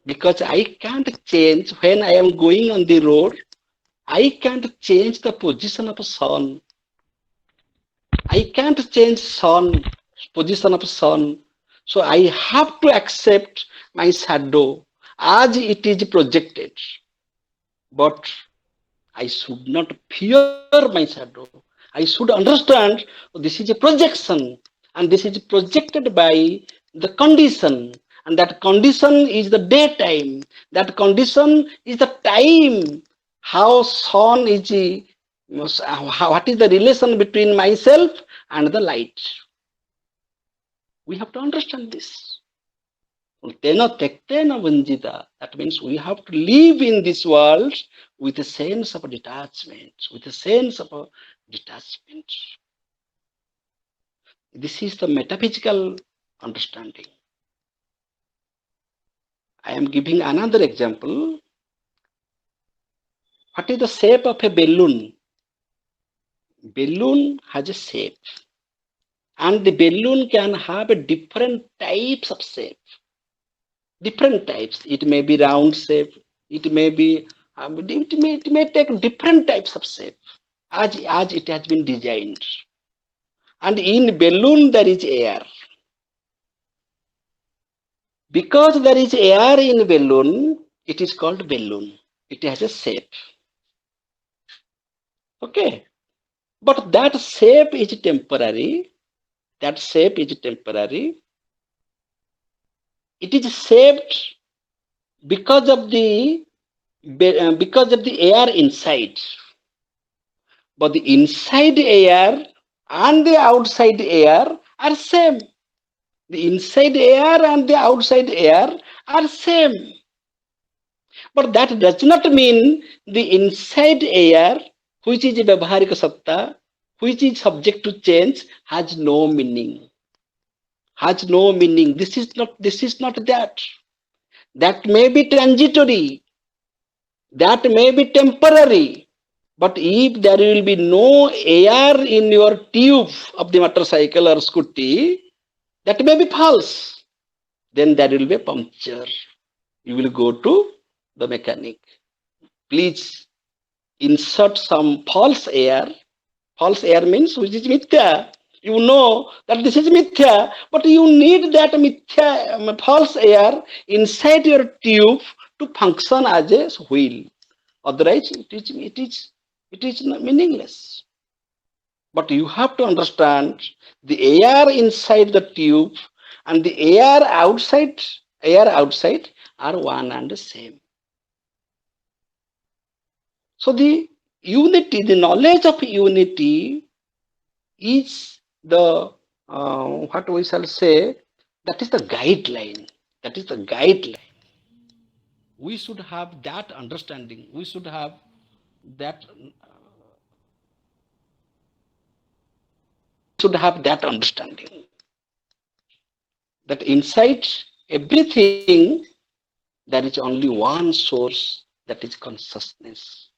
Because I can't change when I am going on the road, I can't change the position of a sun. I can't change position of sun. So I have to accept my shadow as it is projected. But I should not fear my shadow. I should understand this is a projection, and this is projected by the condition, and that condition is the daytime. That condition is the time. How sun is, what is the relation between myself and the light? We have to understand this. That means we have to live in this world with a sense of detachment, with a sense of detachment. This is the metaphysical understanding. I am giving another example. What is the shape of a balloon? Balloon has a shape, and the balloon can have a different types of shape. different types. It may be round shape. It may be it may take different types of shape as it has been designed. And in balloon there is air. Because there is air in balloon, it is called balloon. It has a shape. Okay. But that shape is temporary. That shape is temporary. It is shaped because of the air inside. But the inside air and the outside air are same. The inside air and the outside air are same. But that does not mean the inside air, which is a Vyavaharika Satta, which is subject to change, has no meaning. Has no meaning. This is not that. That may be transitory. That may be temporary. But if there will be no air in your tube of the motorcycle or scooty, that may be false. Then there will be a puncture. You will go to the mechanic. Please insert some false air. False air means which is mithya. You know that this is mithya, but you need that mithya, false air inside your tube to function as a wheel. Otherwise, it is meaningless. But you have to understand the air inside the tube and the air outside are one and the same. So the knowledge of unity is the what we shall say, that is the guideline. That is the guideline. We should have that understanding. We that should have that understanding that inside everything there is only one source, that is consciousness.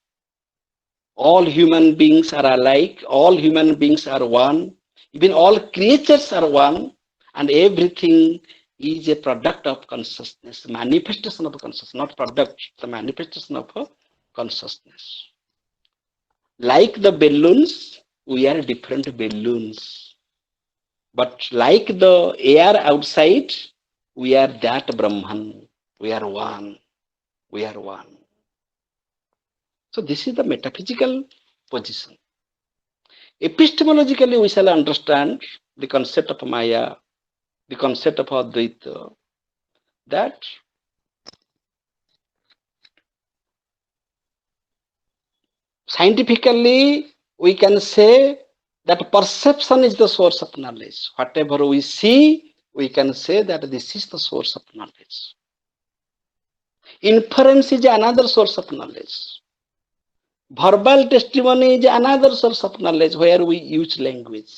All human beings are alike, all human beings are one, even all creatures are one, and everything is a product of consciousness, manifestation of consciousness, not product, the manifestation of consciousness. Like the balloons, we are different balloons. But like the air outside, we are that Brahman. We are one. We are one. So this is the metaphysical position. Epistemologically, we shall understand the concept of Maya, the concept of Advaita, that scientifically we can say that perception is the source of knowledge. Whatever we see, we can say that this is the source of knowledge. Inference is another source of knowledge. Verbal testimony is another source of knowledge where we use language.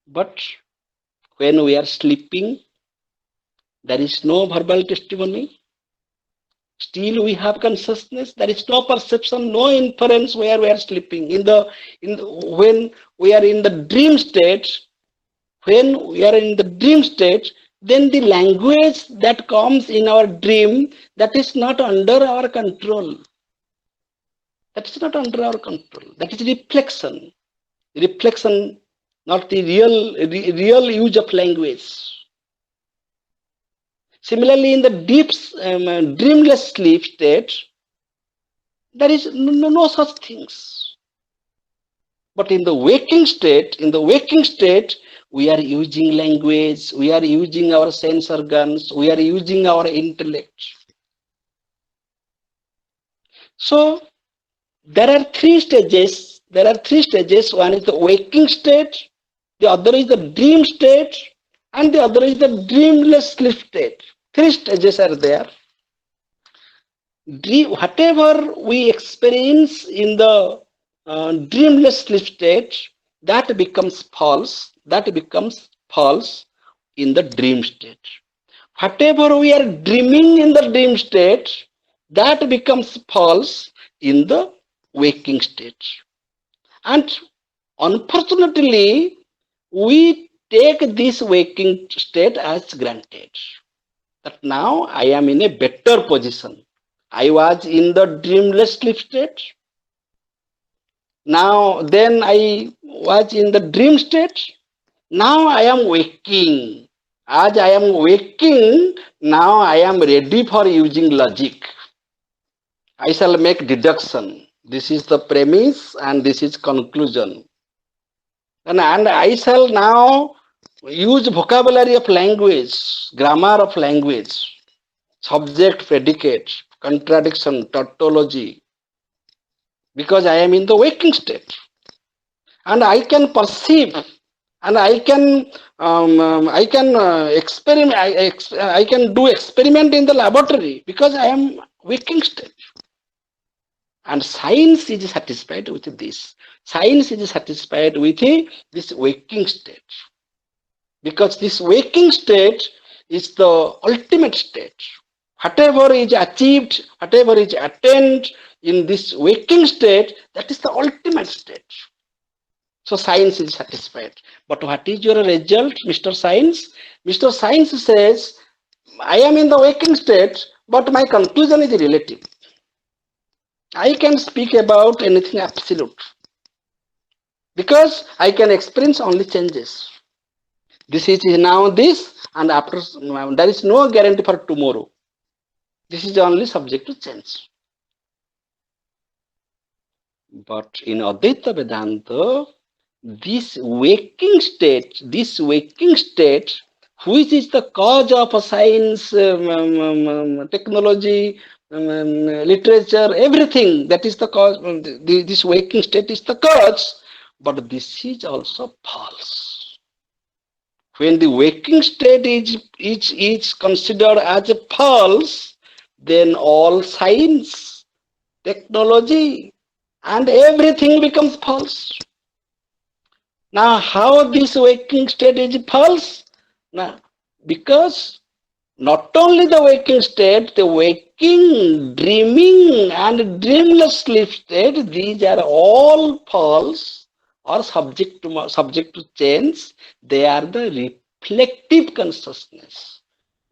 But when we are sleeping, there is no verbal testimony. Still we have consciousness. There is no perception, no inference where we are sleeping. When we are in the dream state, then the language that comes in our dream, that is not under our control. That is not under our control. That is reflection. Reflection, not the real use of language. Similarly, in the deep dreamless sleep state, there is no such things. But in the waking state, we are using language, we are using our sense organs, we are using our intellect. So there are three stages. One is the waking state, the other is the dream state, and the other is the dreamless sleep state. Three stages are there. Whatever we experience in the dreamless sleep state, that becomes false. That becomes false in the dream state. Whatever we are dreaming in the dream state, that becomes false in the waking state. And unfortunately, we take this waking state as granted. That now I am in a better position. I was in the dreamless sleep state. Now, then I was in the dream state. Now I am waking. As I am waking, now I am ready for using logic. I shall make deduction. This is the premise and this is conclusion. And I shall now use vocabulary of language, grammar of language, subject, predicate, contradiction, tautology, because I am in the waking state. And I can perceive and I can experiment. I can do experiment in the laboratory because I am waking state. And science is satisfied with this. Science is satisfied with this waking state because this waking state is the ultimate state. Whatever is achieved, whatever is attained in this waking state, that is the ultimate state. So science is satisfied. But what is your result, Mr. Science? Mr. Science says, I am in the waking state, but my conclusion is relative. I can speak about anything absolute because I can experience only changes. This is now this, and after there is no guarantee for tomorrow. This is only subject to change. But in Advaita Vedanta, this waking state, which is the cause of science, technology, literature, everything, that is the cause. This waking state is the cause, but this is also false. When the waking state is considered as a false, then all science, technology, and everything becomes false. Now, how this waking state is false? Now, because not only the waking state, the waking, dreaming, and dreamless sleep state, these are all false or subject to change. They are the reflective consciousness.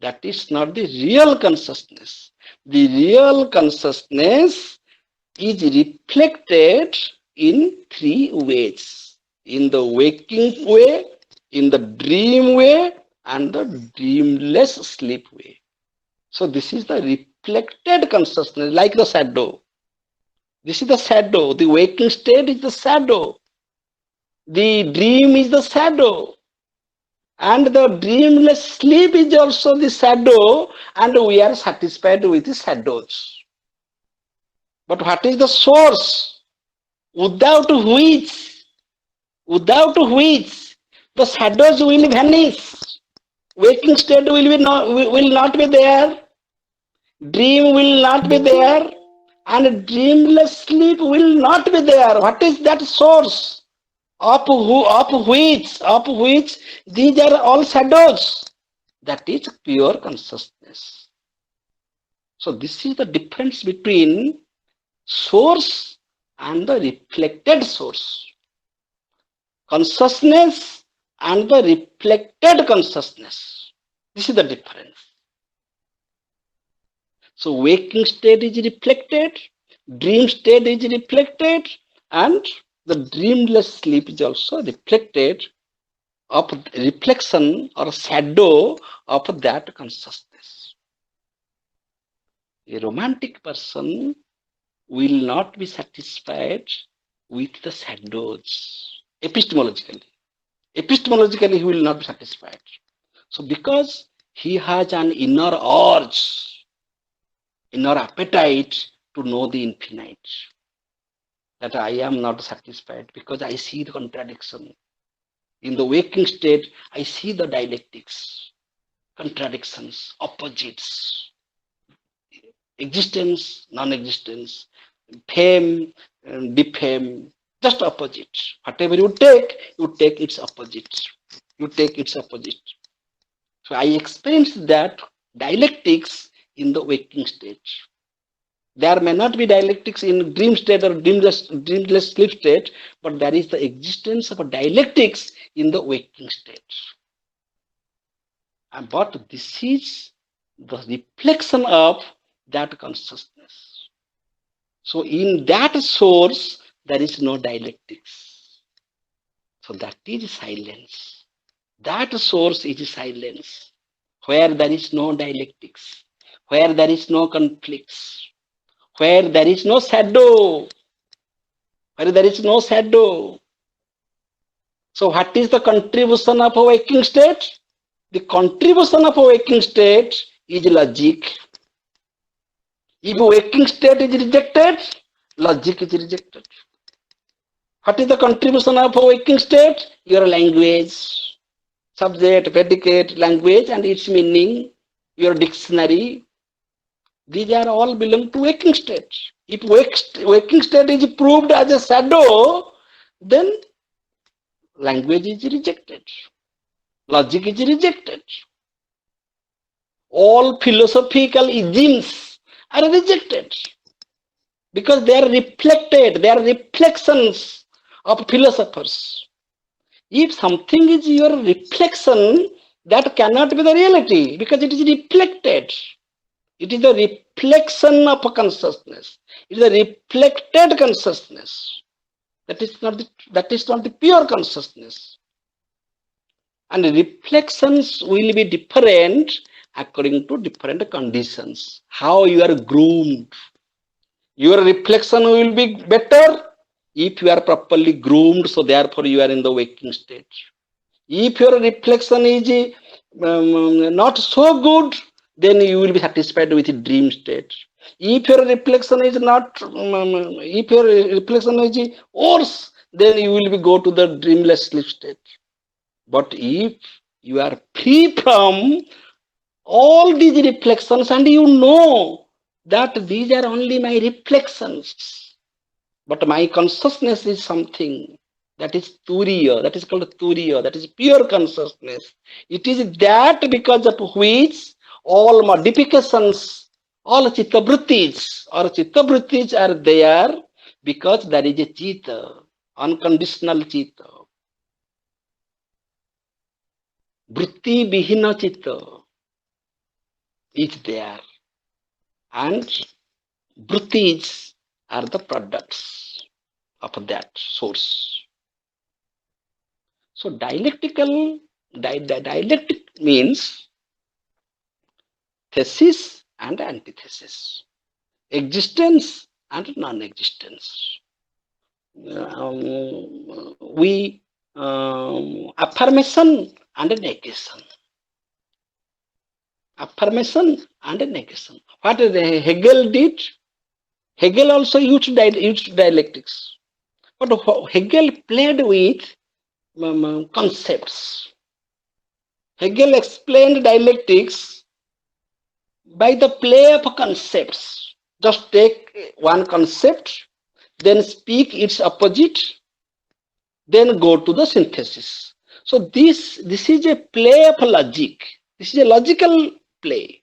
That is not the real consciousness. The real consciousness is reflected in three ways: in the waking way, in the dream way, and the dreamless sleep way. So this is the reflected consciousness, like the shadow. This is the shadow. The waking state is the shadow. The dream is the shadow. And the dreamless sleep is also the shadow, and we are satisfied with the shadows. But what is the source without which the shadows will vanish? Waking state will not be there, dream will not be there, and dreamless sleep will not be there. What is that source? Of which these are all shadows? That is pure consciousness. So this is the difference between source and the reflected source. Consciousness and the reflected consciousness. This is the difference. So waking state is reflected, dream state is reflected, and the dreamless sleep is also reflected of reflection or shadow of that consciousness. A romantic person will not be satisfied with the shadows epistemologically. Epistemologically, he will not be satisfied. So because he has an inner urge, inner appetite to know the infinite, that I am not satisfied because I see the contradiction. In the waking state, I see the dialectics, contradictions, opposites, existence, non-existence, fame, defame, just opposite. Whatever you take its opposite. You take its opposite. So I experienced that dialectics in the waking state. There may not be dialectics in dream state or dreamless sleep state, but there is the existence of a dialectics in the waking state. But this is the reflection of that consciousness. So in that source, there is no dialectics. So that is silence. That source is silence, where there is no dialectics, where there is no conflicts, where there is no shadow, where there is no shadow. So what is the contribution of a waking state? The contribution of a waking state is logic. If waking state is rejected, logic is rejected. What is the contribution of a waking state? Your language, subject, predicate, language and its meaning, your dictionary. These are all belong to waking state. If waking state is proved as a shadow, then language is rejected. Logic is rejected. All philosophical isms are rejected because they are reflected, they are reflections of philosophers. If something is your reflection, that cannot be the reality because it is reflected. It is the reflection of a consciousness. It is a reflected consciousness. That is not the pure consciousness. And reflections will be different according to different conditions. How you are groomed. Your reflection will be better if you are properly groomed, so therefore you are in the waking state. If your reflection is not so good, then you will be satisfied with the dream state. If your reflection is not, if your reflection is worse, then you will be go to the dreamless sleep state. But if you are free from all these reflections and you know that these are only my reflections, but my consciousness is something that is turiya, that is called turiya, that is pure consciousness. It is that because of which all modifications, all chitta-vrittis are there because there is a chitta, unconditional chitta. Vritti vihina chitta is there, and vrittis are the products of that source. So dialectic means thesis and antithesis, existence and non-existence. We affirmation and negation. Affirmation and negation. What Hegel did? Hegel also used dialectics, but Hegel played with concepts. Hegel explained dialectics by the play of concepts. Just take one concept, then speak its opposite, then go to the synthesis. So this is a play of logic. This is a logical play.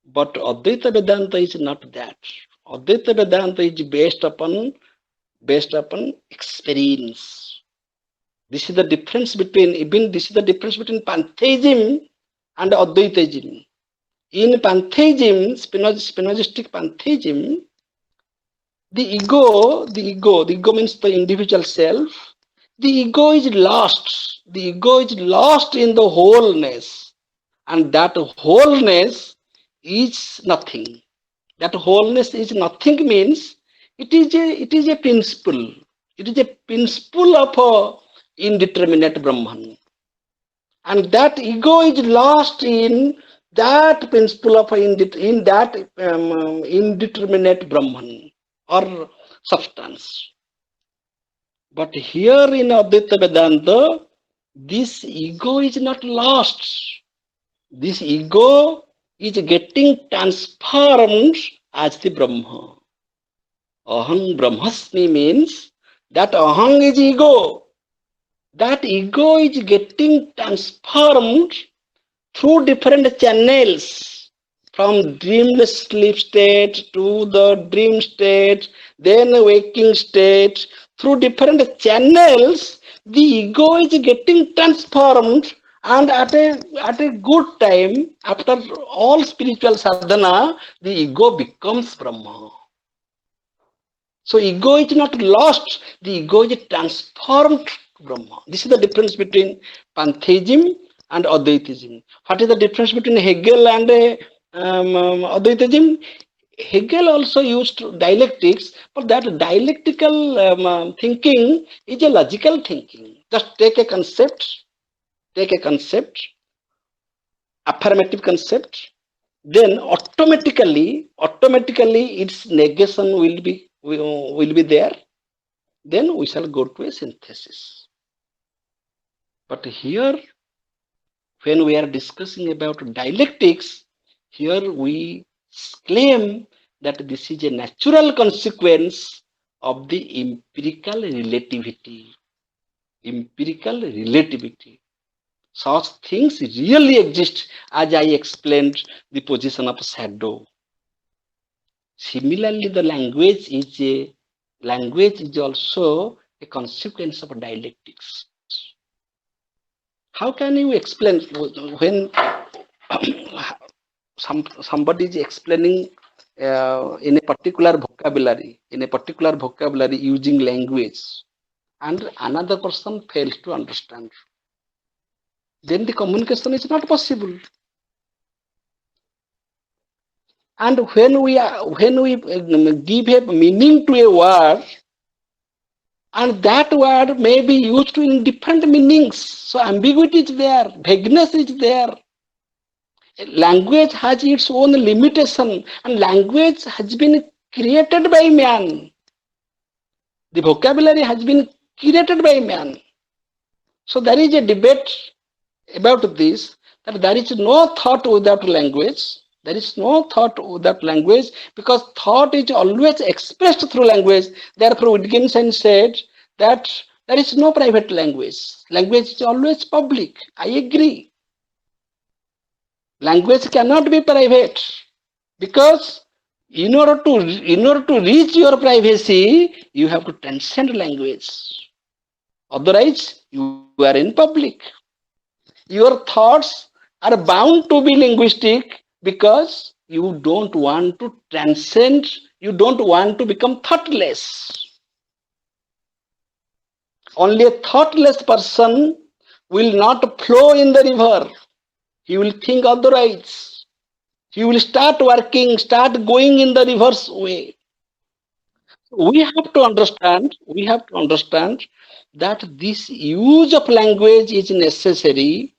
But Advaita Vedanta is not that. Advaita Vedanta is based upon experience. This is the difference between pantheism and Advaitism. In pantheism, Spinozistic pantheism, the ego means the individual self. The ego is lost. The ego is lost in the wholeness, and that wholeness is nothing. That wholeness is nothing means it is a principle. It is a principle of a indeterminate Brahman. And that ego is lost in that principle of in that indeterminate Brahman or substance. But here in Advaita Vedanta, this ego is not lost. This ego is getting transformed as the Brahma. Aham Brahmasmi means that Aham is ego. That ego is getting transformed through different channels, from dreamless sleep state to the dream state, then waking state. Through different channels, the ego is getting transformed, and at a good time, after all spiritual sadhana, the ego becomes Brahma. So ego is not lost, the ego is transformed to Brahma. This is the difference between pantheism and Advaitism. What is the difference between Hegel and Advaitism? Hegel also used dialectics, but that dialectical thinking is a logical thinking. Just take a concept, affirmative concept, then automatically its negation will be there. Then we shall go to a synthesis. But here, when we are discussing about dialectics, here we claim that this is a natural consequence of the empirical relativity. Empirical relativity. Such things really exist, as I explained the position of shadow. Similarly, the language is also a consequence of dialectics. How can you explain when somebody is explaining in a particular vocabulary using language, and another person fails to understand? Then the communication is not possible. And when we give a meaning to a word, and that word may be used in different meanings, so ambiguity is there, vagueness is there. Language has its own limitation, and language has been created by man. The vocabulary has been created by man. So there is a debate about this, that there is no thought without language. There is no thought without language, because thought is always expressed through language. Therefore, Wittgenstein said that there is no private language. Language is always public. I agree. Language cannot be private, because in order to reach your privacy, you have to transcend language. Otherwise, you are in public. Your thoughts are bound to be linguistic, because you don't want to transcend, you don't want to become thoughtless. Only a thoughtless person will not flow in the river. He will think otherwise. He will start going in the reverse way. We have to understand that this use of language is necessary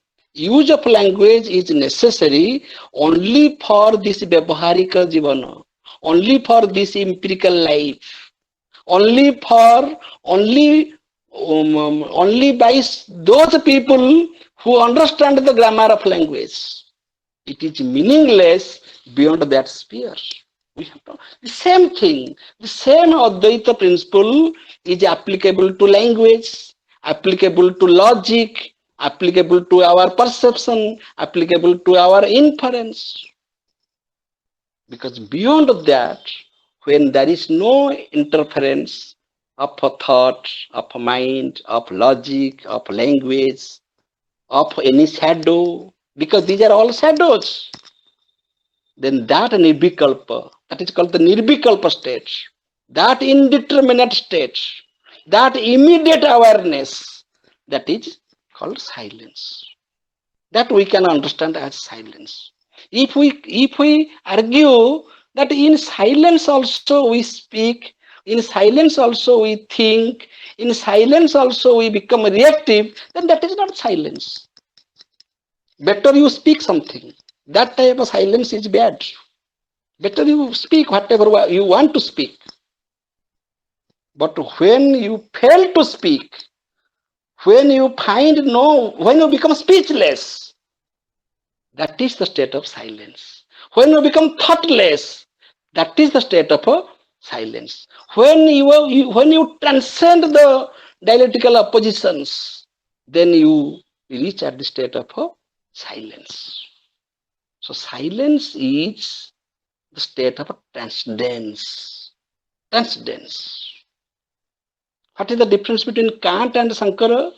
only for this vyavaharika jivana, only for this empirical life, only for only by those people who understand the grammar of language. It is meaningless beyond that sphere. The same thing, the same Advaita principle is applicable to language, applicable to logic, applicable to our perception, applicable to our inference. Because beyond that, when there is no interference of a thought, of a mind, of logic, of language, of any shadow, because these are all shadows, then that nirvikalpa, that is called the nirvikalpa state, that indeterminate state, that immediate awareness, that is called silence. That we can understand as silence. If we argue that in silence also we speak, in silence also we think, in silence also we become reactive, then that is not silence. Better you speak something. That type of silence is bad. Better you speak whatever you want to speak. But when you fail to speak, when you become speechless, that is the state of silence. When you become thoughtless, that is the state of silence. When you transcend the dialectical oppositions, then you reach at the state of silence. So silence is the state of transcendence. Transcendence. What is the difference between Kant and Sankara?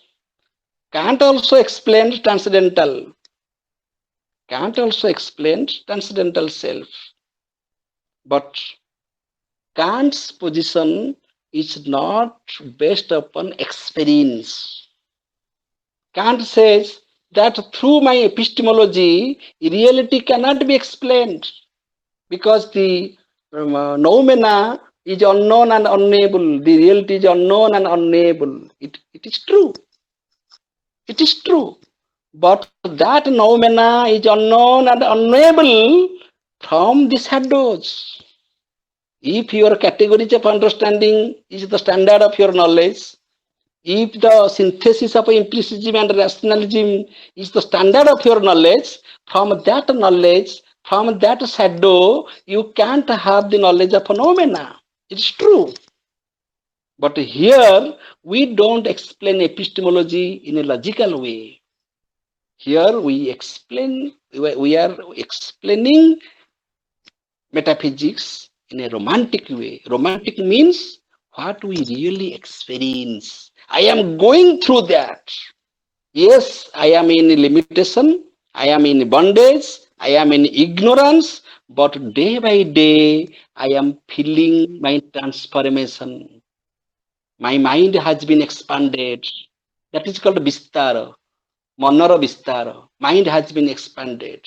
Kant also explained transcendental. Kant also explained transcendental self. But Kant's position is not based upon experience. Kant says that through my epistemology, reality cannot be explained because the noumena is unknown and unknowable. The reality is unknown and unknowable. It is true. It is true. But that noumena is unknown and unknowable from the shadows. If your categories of understanding is the standard of your knowledge, if the synthesis of empiricism and rationalism is the standard of your knowledge, from that shadow, you can't have the knowledge of phenomena. It's true. But here, we don't explain epistemology in a logical way. Here, we are explaining metaphysics in a romantic way. Romantic means what we really experience. I am going through that. Yes, I am in limitation, I am in bondage, I am in ignorance, but day by day I am feeling my transformation. My mind has been expanded. That is called Vistara, Manara Vistara. Mind has been expanded.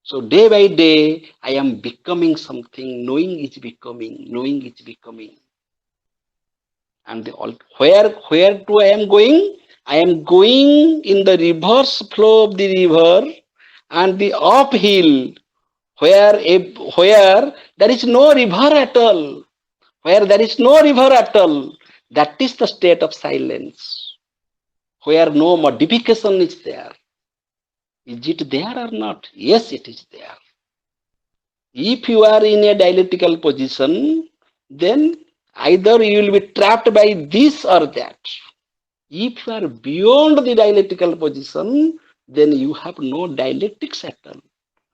So day by day, I am becoming something, knowing is becoming. And where to I am going? I am going in the reverse flow of the river and the uphill, where there is no river at all. Where there is no river at all, that is the state of silence. Where no modification is there. Is it there or not? Yes, it is there. If you are in a dialectical position, then either you will be trapped by this or that. If you are beyond the dialectical position, then you have no dialectics at all.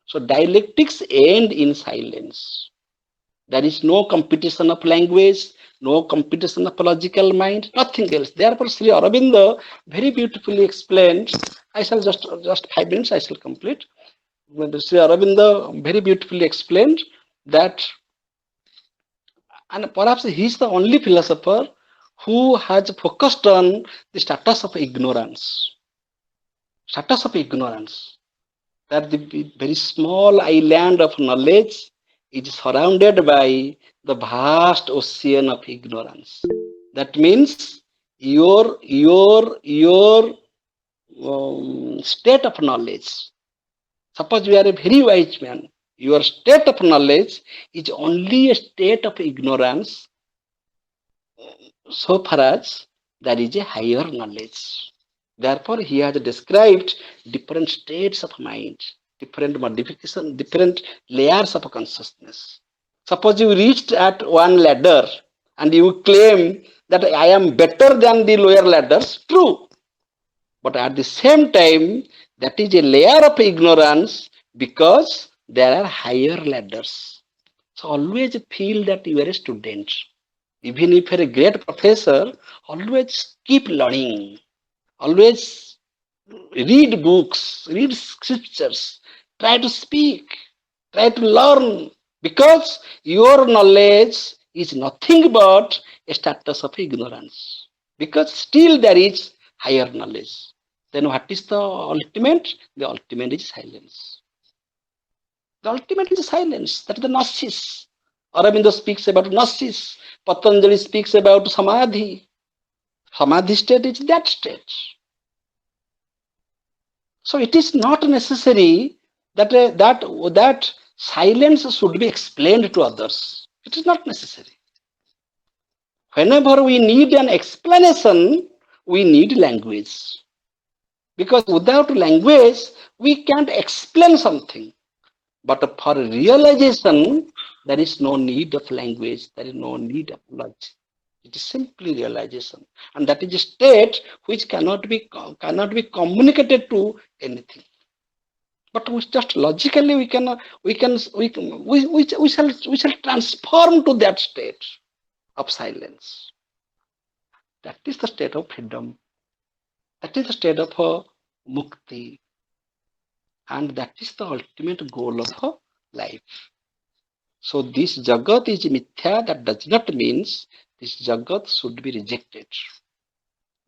So dialectics end in silence. There is no competition of language, no competition of logical mind, nothing else. Therefore, Sri Aurobindo very beautifully explained. I shall just 5 minutes. I shall complete. Sri Aurobindo very beautifully explained that, and perhaps he is the only philosopher who has focused on the status of ignorance. Status of ignorance. That the very small island of knowledge is surrounded by the vast ocean of ignorance. That means your state of knowledge. Suppose you are a very wise man, your state of knowledge is only a state of ignorance so far as there is a higher knowledge. Therefore, he has described different states of mind, different modification, different layers of consciousness. Suppose you reached at one ladder and you claim that I am better than the lower ladders, true. But at the same time, that is a layer of ignorance because there are higher ladders. So always feel that you are a student. Even if you are a great professor, always keep learning. Always read books, read scriptures, try to speak, try to learn, because your knowledge is nothing but a status of ignorance. Because still there is higher knowledge. Then what is the ultimate? The ultimate is silence. The ultimate is silence. That is the gnosis. Aurobindo speaks about gnosis. Patanjali speaks about samadhi. Samadhi state is that state. So it is not necessary that silence should be explained to others. It is not necessary. Whenever we need an explanation, we need language. Because without language, we can't explain something. But for realization, there is no need of language, there is no need of logic. It is simply realization. And that is a state which cannot be communicated to anything. But we just logically we shall transform to that state of silence. That is the state of freedom. That is the state of mukti. And that is the ultimate goal of life. So this jagat is mithya. That does not mean this jagat should be rejected.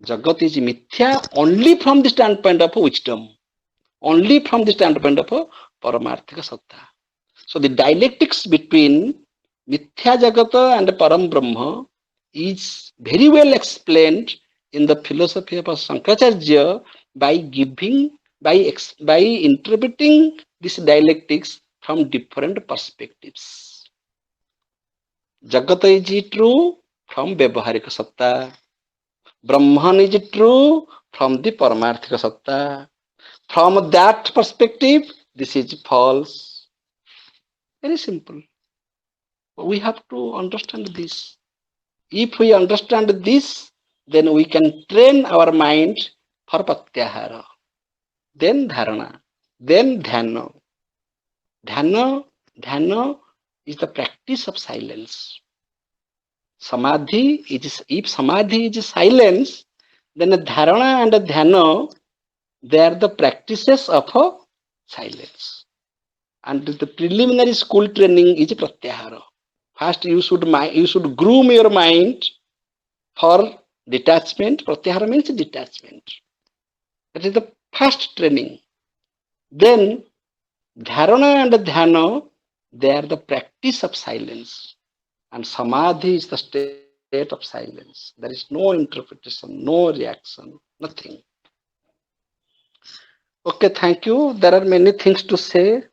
Jagat is mithya only from the standpoint of wisdom, only from the standpoint of paramarthika satta. So the dialectics between mithya jagata and param brahma is very well explained in the philosophy of Shankaracharya by giving by interpreting this dialectics from different perspectives. Jagata is true from Vyavaharika Satta. Brahman is true from the Paramarthika Satta. From that perspective, this is false. Very simple. We have to understand this. If we understand this, then we can train our mind for pratyahara, then dharana, then dhyana. Dhyana, dhyana is the practice of silence. Samadhi is, if samadhi is silence, then dharana and dhyana, they are the practices of silence. And the preliminary school training is pratyahara. First, you should groom your mind for detachment. Pratyahara means detachment. That is the first training. Then dharana and dhyana, they are the practice of silence. And samadhi is the state of silence. There is no interpretation, no reaction, nothing. Okay, thank you. There are many things to say,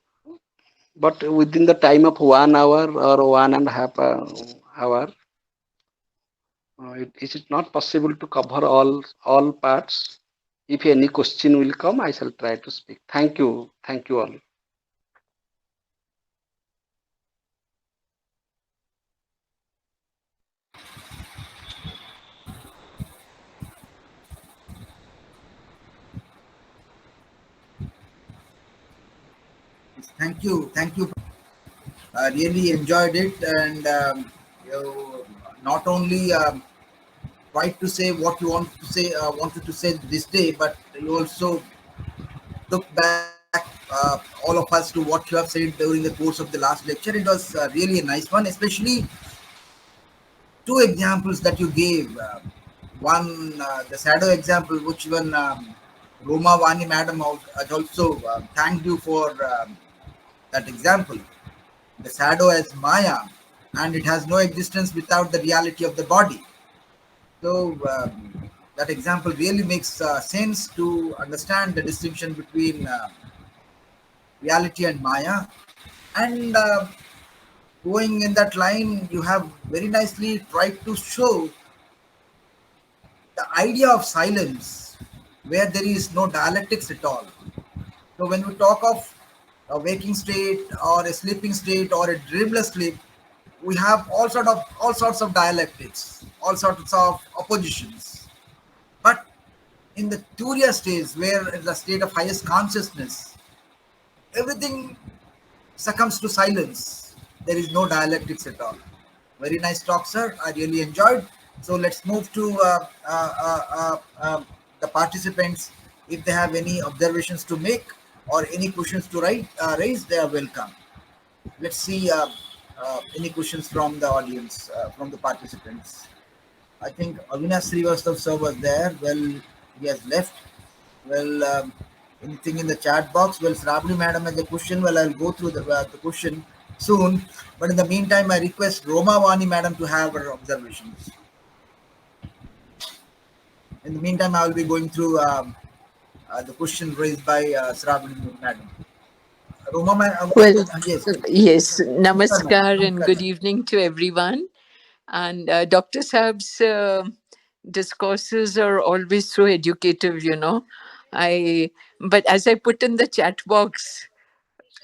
but within the time of 1 hour or 1.5 hour, is it not possible to cover all parts? If any question will come, I shall try to speak. Thank you. Thank you all. Thank you. I really enjoyed it, and you not only tried to say what you want to say, wanted to say this day, but you also took back all of us to what you have said during the course of the last lecture. It was really a nice one, especially two examples that you gave. One, the shadow example, which even Roma Vani madam has also thanked you for that example. The shadow as Maya, and it has no existence without the reality of the body. So, that example really makes sense to understand the distinction between reality and Maya. And going in that line, you have very nicely tried to show the idea of silence where there is no dialectics at all. So when we talk of a waking state or a sleeping state or a dreamless sleep, we have all sorts of dialectics, all sorts of oppositions. But in the Turiya stage, where in the state of highest consciousness, everything succumbs to silence. There is no dialectics at all. Very nice talk, sir. I really enjoyed. So let's move to the participants. If they have any observations to make or any questions to raise, they are welcome. Let's see any questions from the audience, from the participants. I think Avinash Srivastav sir was there. Well, he has left. Well, anything in the chat box? Well, Sravani madam has a question. Well, I'll go through the question soon. But in the meantime, I request Roma Vani madam to have her observations. In the meantime, I will be going through the question raised by Sravani madam. Well, Yes, yes, namaskar madam. namaskar and Namaskar good madam. evening to everyone. And Dr. Saab's discourses are always so educative, you know. But as I put in the chat box,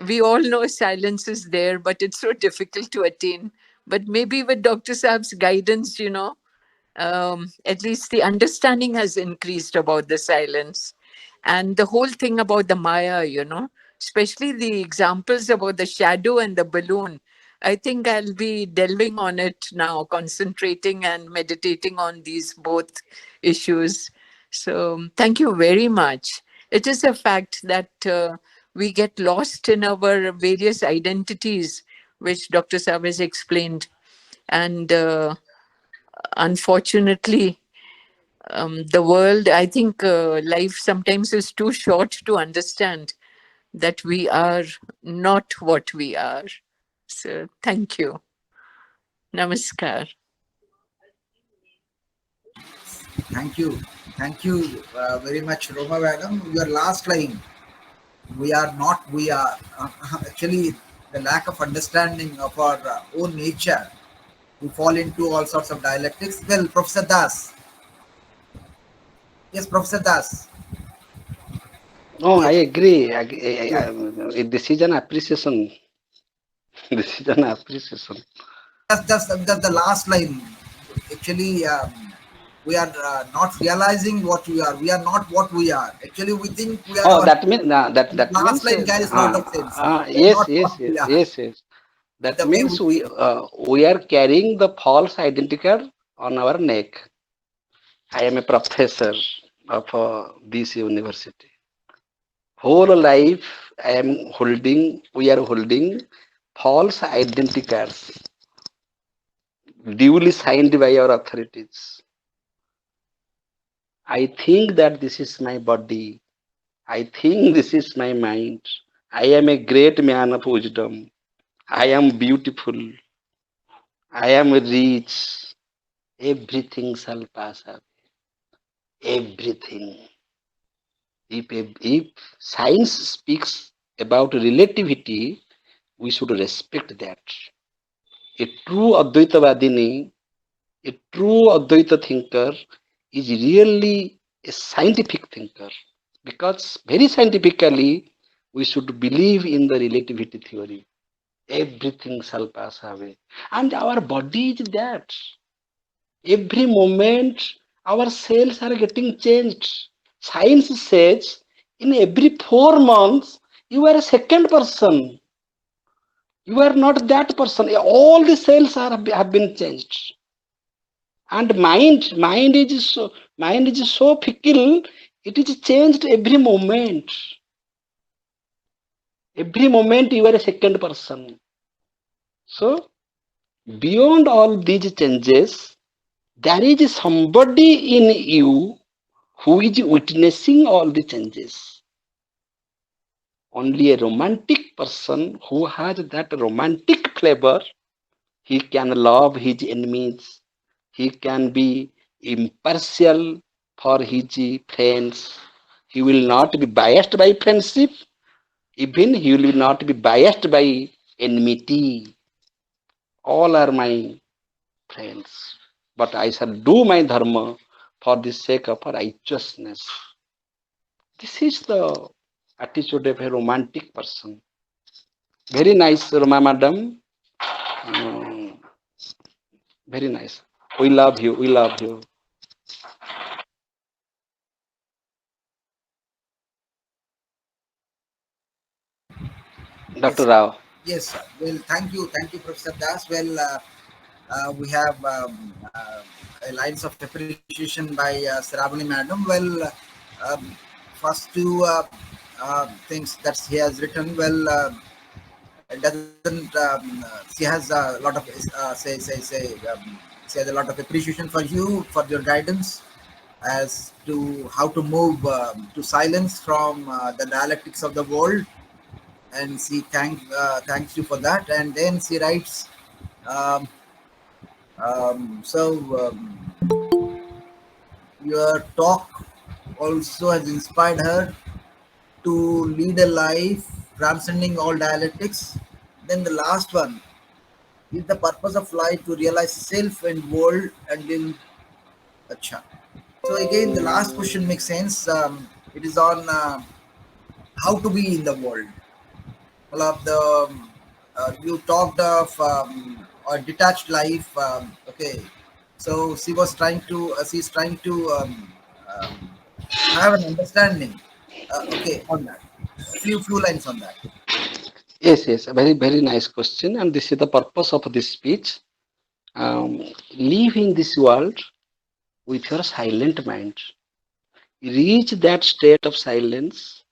we all know silence is there, but it's so difficult to attain. But maybe with Dr. Saab's guidance, you know, at least the understanding has increased about the silence and the whole thing about the Maya, you know, especially the examples about the shadow and the balloon. I think I'll be delving on it now, concentrating and meditating on these both issues. So, thank you very much. It is a fact that we get lost in our various identities, which Dr. Saab has explained. And unfortunately, the world, I think life sometimes is too short to understand that we are not what we are. So, thank you. Namaskar. Thank you very much, Roma Madam. Your last line, we are not we are. Actually, the lack of understanding of our own nature, we fall into all sorts of dialectics. Well, Professor Das. Yes, Professor Das. No, I Yes, agree. yes. This is an appreciation. This is an appreciation. That's the last line. Actually, we are not realizing what we are. We are not what we are. Actually, we think we are Oh, our. that means that Last means line carries a lot of sense. We are yes, not yes, what yes, we are. yes, yes. That The way means we think. we are carrying the false identity on our neck. I am a professor of this university. Whole life I am holding. We are holding false identity cards duly signed by our authorities. I think that this is my body. I think this is my mind. I am a great man of wisdom. I am beautiful. I am rich. Everything shall pass away. Everything. If science speaks about relativity, we should respect that. A true Advaitavadini, a true Advaita thinker is really a scientific thinker because very scientifically we should believe in the relativity theory. Everything shall pass away. And our body is that. Every moment our cells are getting changed. Science says in every 4 months you are a second person. You are not that person. All the cells have been changed. And mind is so fickle. It is changed every moment. Every moment you are a second person. So beyond all these changes, there is somebody in you who is witnessing all the changes. Only a romantic person who has that romantic flavor, he can love his enemies. He can be impartial for his friends. He will not be biased by friendship. Even he will not be biased by enmity. All are my friends. But I shall do my dharma for the sake of righteousness. This is the attitude of a romantic person. Very nice, Roma madam. Mm, very nice. We love you. We love you. Dr. Yes, Rao. yes, sir. Well, thank you, Professor Das. Well, we have lines of appreciation by Sravani Madam. Well, first two things that she has written. Well, it doesn't. She has a lot of she has a lot of appreciation for you for your guidance as to how to move to silence from the dialectics of the world, and she thanks you for that. And then she writes. Um, your talk also has inspired her to lead a life transcending all dialectics. Then the last one is the purpose of life to realize self and world and live. Acha. So again, the last question makes sense. It is on how to be in the world. Well, you talked of a detached life. So she's trying to have an understanding. Okay, on that. A few lines on that. Yes, yes, a very, very nice question. And this is the purpose of this speech. Live in this world with your silent mind. Reach that state of silence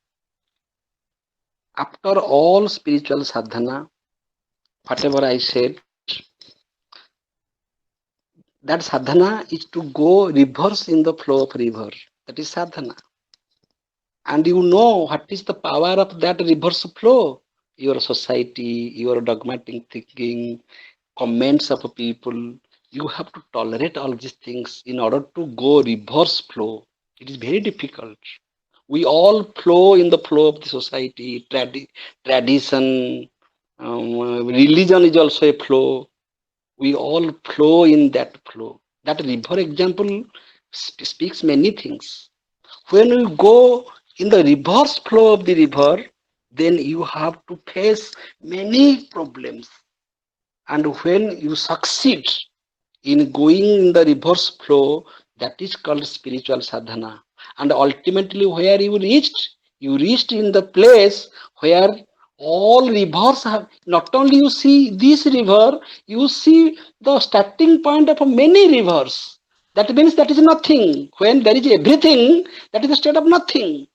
after all spiritual sadhana, whatever I said, that sadhana is to go reverse in the flow of river. That is sadhana. And you know what is the power of that reverse flow? Your society, your dogmatic thinking, comments of people. You have to tolerate all these things in order to go reverse flow. It is very difficult. We all flow in the flow of the society, tradition, religion is also a flow. We all flow in that flow. That river example speaks many things. When you go in the reverse flow of the river, then you have to face many problems. And when you succeed in going in the reverse flow, that is called spiritual sadhana. And ultimately, where you reached in the place where all rivers have, not only you see this river, you see the starting point of many rivers. That means that is nothing. When there is everything, that is the state of nothing.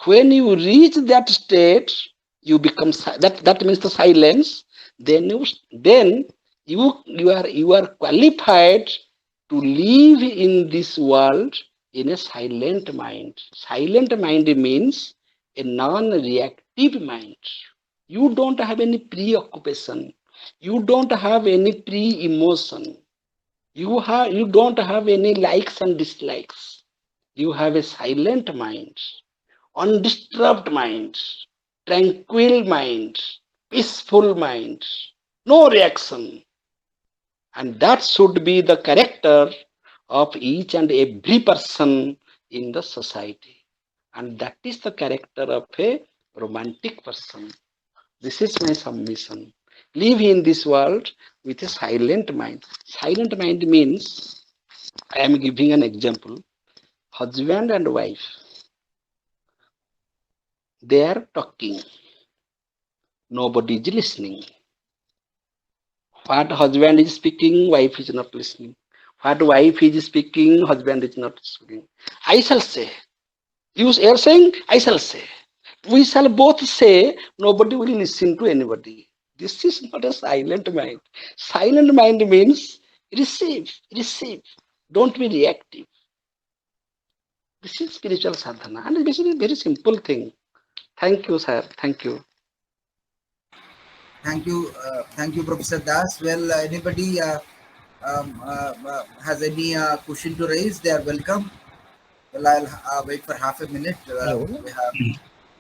When you reach that state, you become that means the silence. Then you are qualified to live in this world in a silent mind. Silent mind means a non-reactive mind. You don't have any preoccupation. You don't have any pre-emotion. You don't have any likes and dislikes. You have a silent mind, undisturbed mind, tranquil mind, peaceful mind, no reaction. And that should be the character of each and every person in the society. And that is the character of a romantic person. This is my submission. Live in this world with a silent mind. Silent mind means, I am giving an example. Husband and wife, they are talking. Nobody is listening. What husband is speaking, wife is not listening. What wife is speaking, husband is not speaking. I shall say. You are saying, I shall say. We shall both say, nobody will listen to anybody. This is not a silent mind. Silent mind means receive, receive. Don't be reactive. This is spiritual sadhana. And it's basically a very simple thing. Thank you, sir. Thank you. Thank you, Professor Das. Well, anybody has any question to raise? They are welcome. Well, I'll wait for half a minute. Hello. We have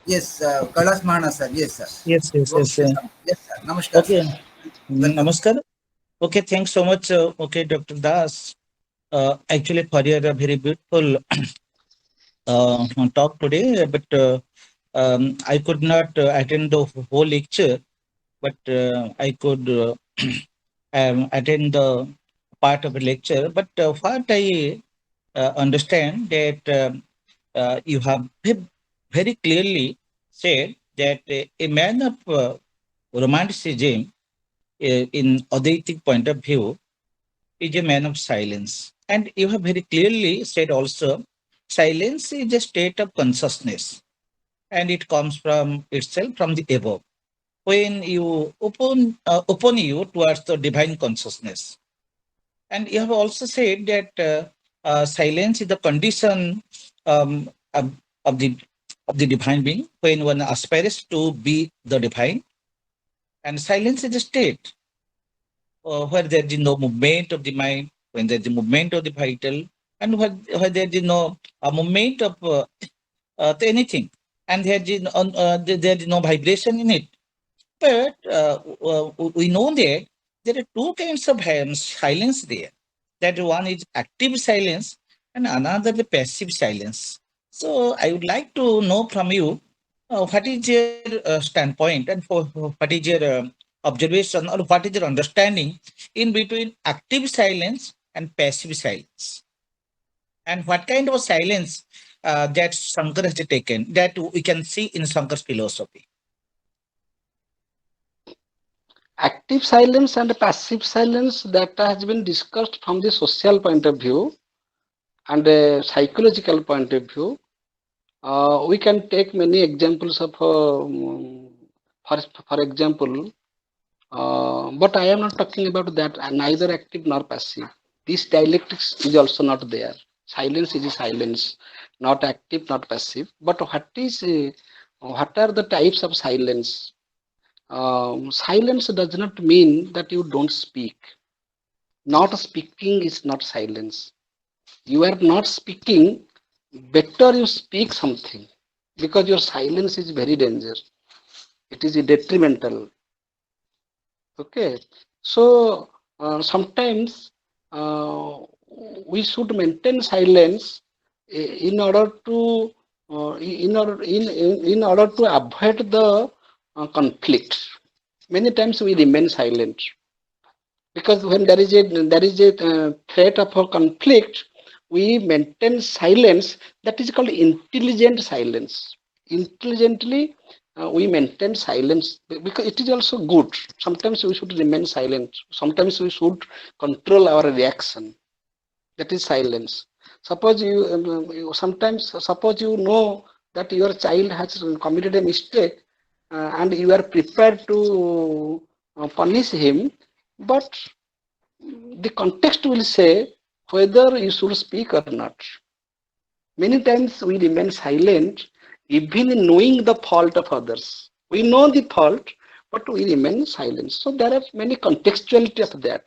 yes, Kailas Mahana sir. Yes, sir. Yes, yes, You want to yes. say something? Yes, sir. Namaskar, sir. Okay. Welcome, sir. Namaskar. Okay, thanks so much. Okay, Dr. Das. Actually, for your very beautiful talk today, but I could not attend the whole lecture, but I could attend the part of the lecture. But what I understand that you have very clearly said that a man of romanticism, in Advaitic point of view, is a man of silence. And you have very clearly said also, silence is a state of consciousness, and it comes from itself from the above. When you open you towards the divine consciousness, and you have also said that silence is the condition of, of the of the divine being when one aspires to be the divine, and silence is a state where there is no movement of the mind, when there is a movement of the vital, and where there is no movement of anything, and there is no vibration in it. But we know that there are two kinds of silence there. That one is active silence and another the passive silence. So I would like to know from you what is your standpoint and what is your observation or what is your understanding in between active silence and passive silence, and what kind of silence that Shankar has taken that we can see in Shankar's philosophy. Active silence and passive silence, that has been discussed from the social point of view and a psychological point of view. We can take many examples of, for example, but I am not talking about that, neither active nor passive. This dialectics is also not there. Silence is silence, not active, not passive. But what are the types of silence? Silence does not mean that you don't speak. Not speaking is not silence. You are not speaking, better you speak something, because your silence is very dangerous. It is detrimental. Okay, so sometimes uh, we should maintain silence in order to in order to avoid the conflict. Many times we remain silent, because when there is a threat of a conflict, we maintain silence. That is called intelligent silence. Intelligently we maintain silence, because it is also good. Sometimes we should remain silent, sometimes we should control our reaction. That is silence. Suppose sometimes suppose you know that your child has committed a mistake, and you are prepared to punish him, but the context will say whether you should speak or not. Many times we remain silent, even knowing the fault of others. We know the fault, but we remain silent. So there are many contextuality of that.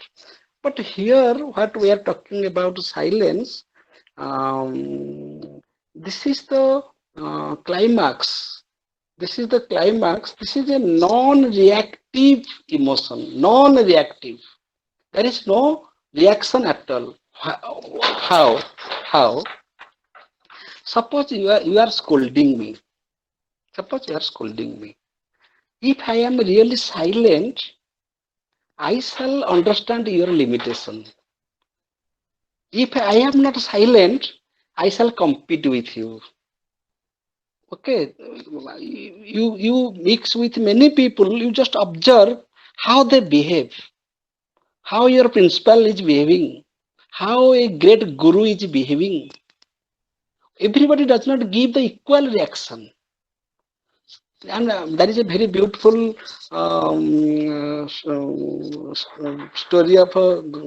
But here, what we are talking about silence, this is the climax. This is the climax. This is a non-reactive emotion, non-reactive. There is no reaction at all. How? How? Suppose you are scolding me. Suppose you are scolding me. If I am really silent, I shall understand your limitation. If I am not silent, I shall compete with you. Okay, you mix with many people. You just observe how they behave, how your principal is behaving, how a great guru is behaving. Everybody does not give the equal reaction. And that is a very beautiful story of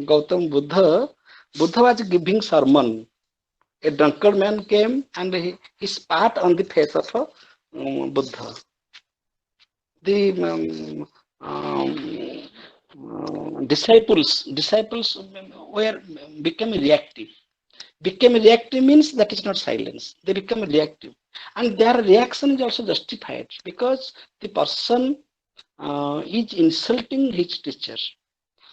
Gautam Buddha. Buddha was giving sermon. A drunkard man came and he spat on the face of Buddha. The disciples were became reactive. Became reactive means that is not silence. They become reactive, and their reaction is also justified, because the person is insulting his teacher.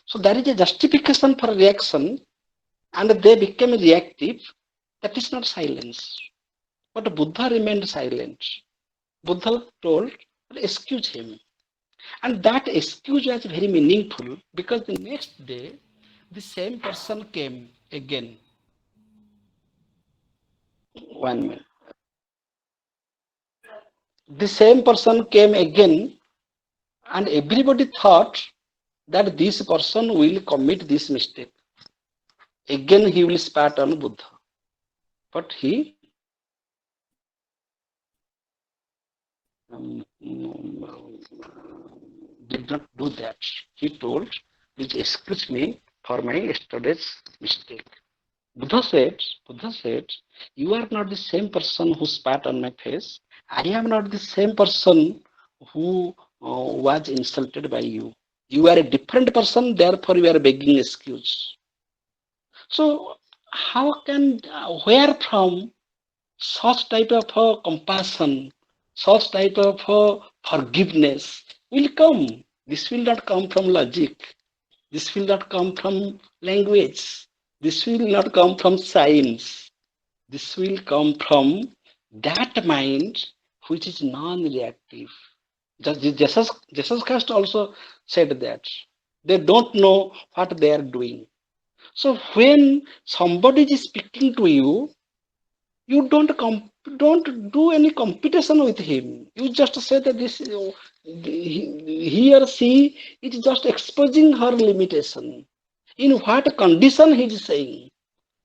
So there is a justification for reaction, and they became reactive. That is not silence. But Buddha remained silent. Buddha told, excuse him. And that excuse was very meaningful, because the next day the same person came again. One minute. The same person came again, and everybody thought that this person will commit this mistake. Again, he will spat on Buddha. But he did not do that. He told, please excuse me for my yesterday's mistake. Buddha said, you are not the same person who spat on my face. I am not the same person who was insulted by you. You are a different person, therefore you are begging excuse. So how can, where from such type of compassion, such type of forgiveness will come? This will not come from logic. This will not come from language. This will not come from science. This will come from that mind which is non-reactive. Jesus Christ also said that. They don't know what they are doing. So when somebody is speaking to you, you don't do any competition with him. You just say that he or she is just exposing her limitation. In what condition he is saying?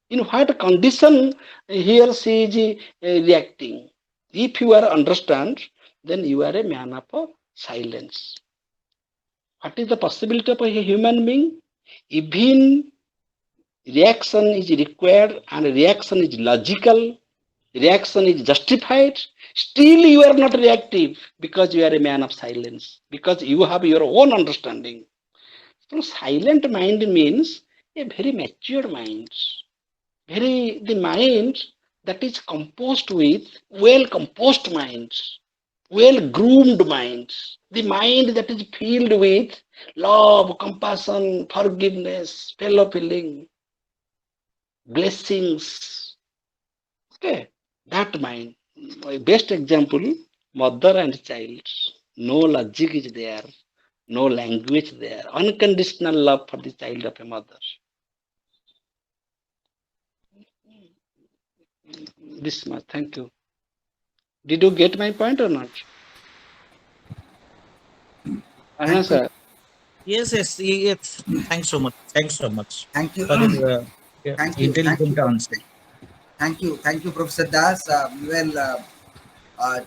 In what condition he or she is reacting? If you are understand, then you are a man of silence. What is the possibility of a human being? Even reaction is required and reaction is logical, reaction is justified, still you are not reactive because you are a man of silence, because you have your own understanding. So silent mind means a very mature mind, very the mind that is composed with well composed minds, well groomed minds, the mind that is filled with love, compassion, forgiveness, fellow feeling, blessings. Okay, that mind. My best example, mother and child. No logic is there, no language there. Unconditional love for the child of a mother. This much. Thank you. Did you get my point or not? Arna Thank you. sir. Yes, yes, yes. Thanks so much. Thanks so much Thank you. for your Thank you. Thank intelligent you. answer. Thank you. Thank you, Professor Das.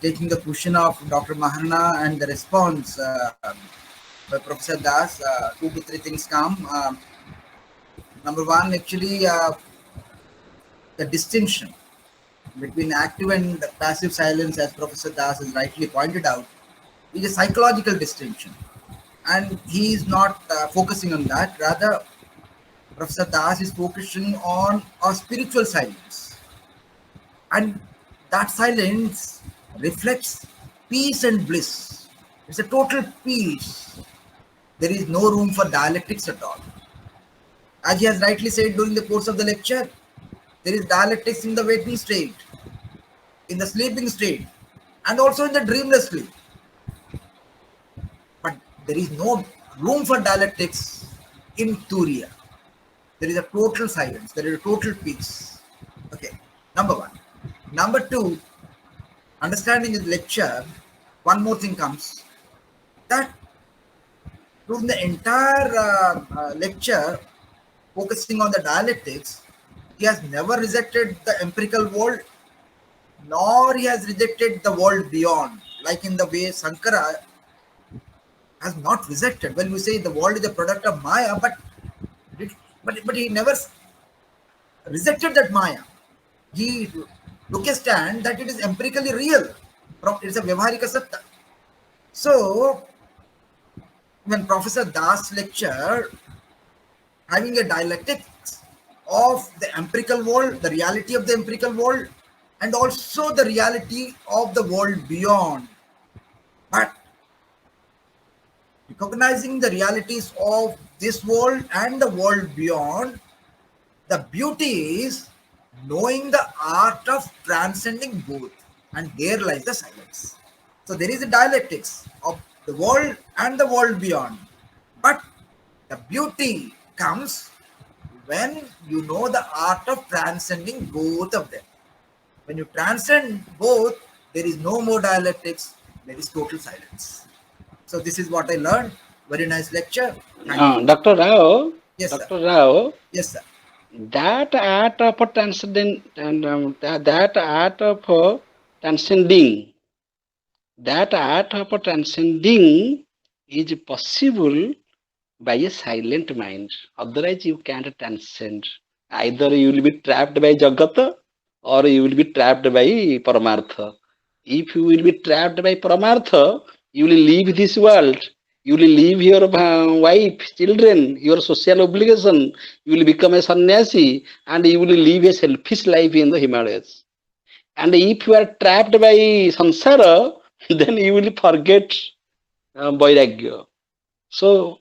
Taking the question of Dr. Maharana and the response by Professor Das, two to three things come. Number one, actually, the distinction between active and passive silence, as Professor Das has rightly pointed out, is a psychological distinction. And he is not focusing on that. Rather, Professor Das is focusing on a spiritual silence. And that silence reflects peace and bliss. It's a total peace. There is no room for dialectics at all. As he has rightly said during the course of the lecture, there is dialectics in the waking state, in the sleeping state, and also in the dreamless sleep. But there is no room for dialectics in Turiya. There is a total silence, there is a total peace. Okay, number one. Number two, understanding the lecture, one more thing comes that during the entire lecture, focusing on the dialectics, he has never rejected the empirical world, nor he has rejected the world beyond, like in the way Sankara has not rejected. When we say the world is a product of Maya, but he never rejected that Maya. He took a stand that it is empirically real. It's a Vyavaharika Satta. So, when Professor Das lecture, having a dialectics of the empirical world, the reality of the empirical world, and also the reality of the world beyond. But recognizing the realities of this world and the world beyond, the beauty is knowing the art of transcending both, and there lies the silence. So there is a dialectics of the world and the world beyond, but the beauty comes when you know the art of transcending both of them. When you transcend both, there is no more dialectics, there is total silence. So this is what I learned. Very nice lecture. Thank you. Dr. Rao, Yes, sir. Dr. Rao, Yes, sir. that art of transcending and that art of transcending, that art of transcending is possible by a silent mind. Otherwise, you can't transcend. Either you will be trapped by Jagata or you will be trapped by Paramartha. If you will be trapped by Paramartha, you will leave this world. You will leave your wife, children, your social obligation. You will become a sannyasi and you will live a selfish life in the Himalayas. And if you are trapped by samsara, then you will forget vairagya. So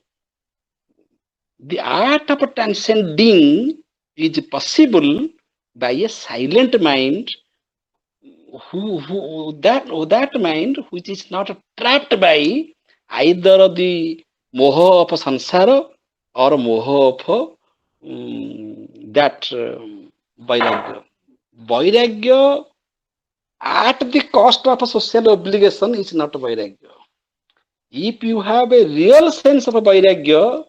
the art of transcending is possible by a silent mind that mind which is not trapped by either the moha of sansara or moha of that vairagya. Vairagya at the cost of a social obligation is not vairagya. If you have a real sense of vairagya,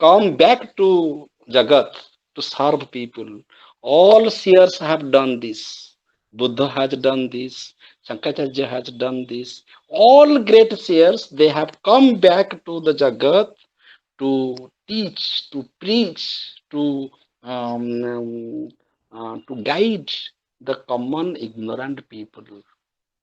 come back to Jagat to serve people. All seers have done this. Buddha has done this. Shankaracharya has done this. All great seers, they have come back to the Jagat to teach, to preach, to guide the common ignorant people.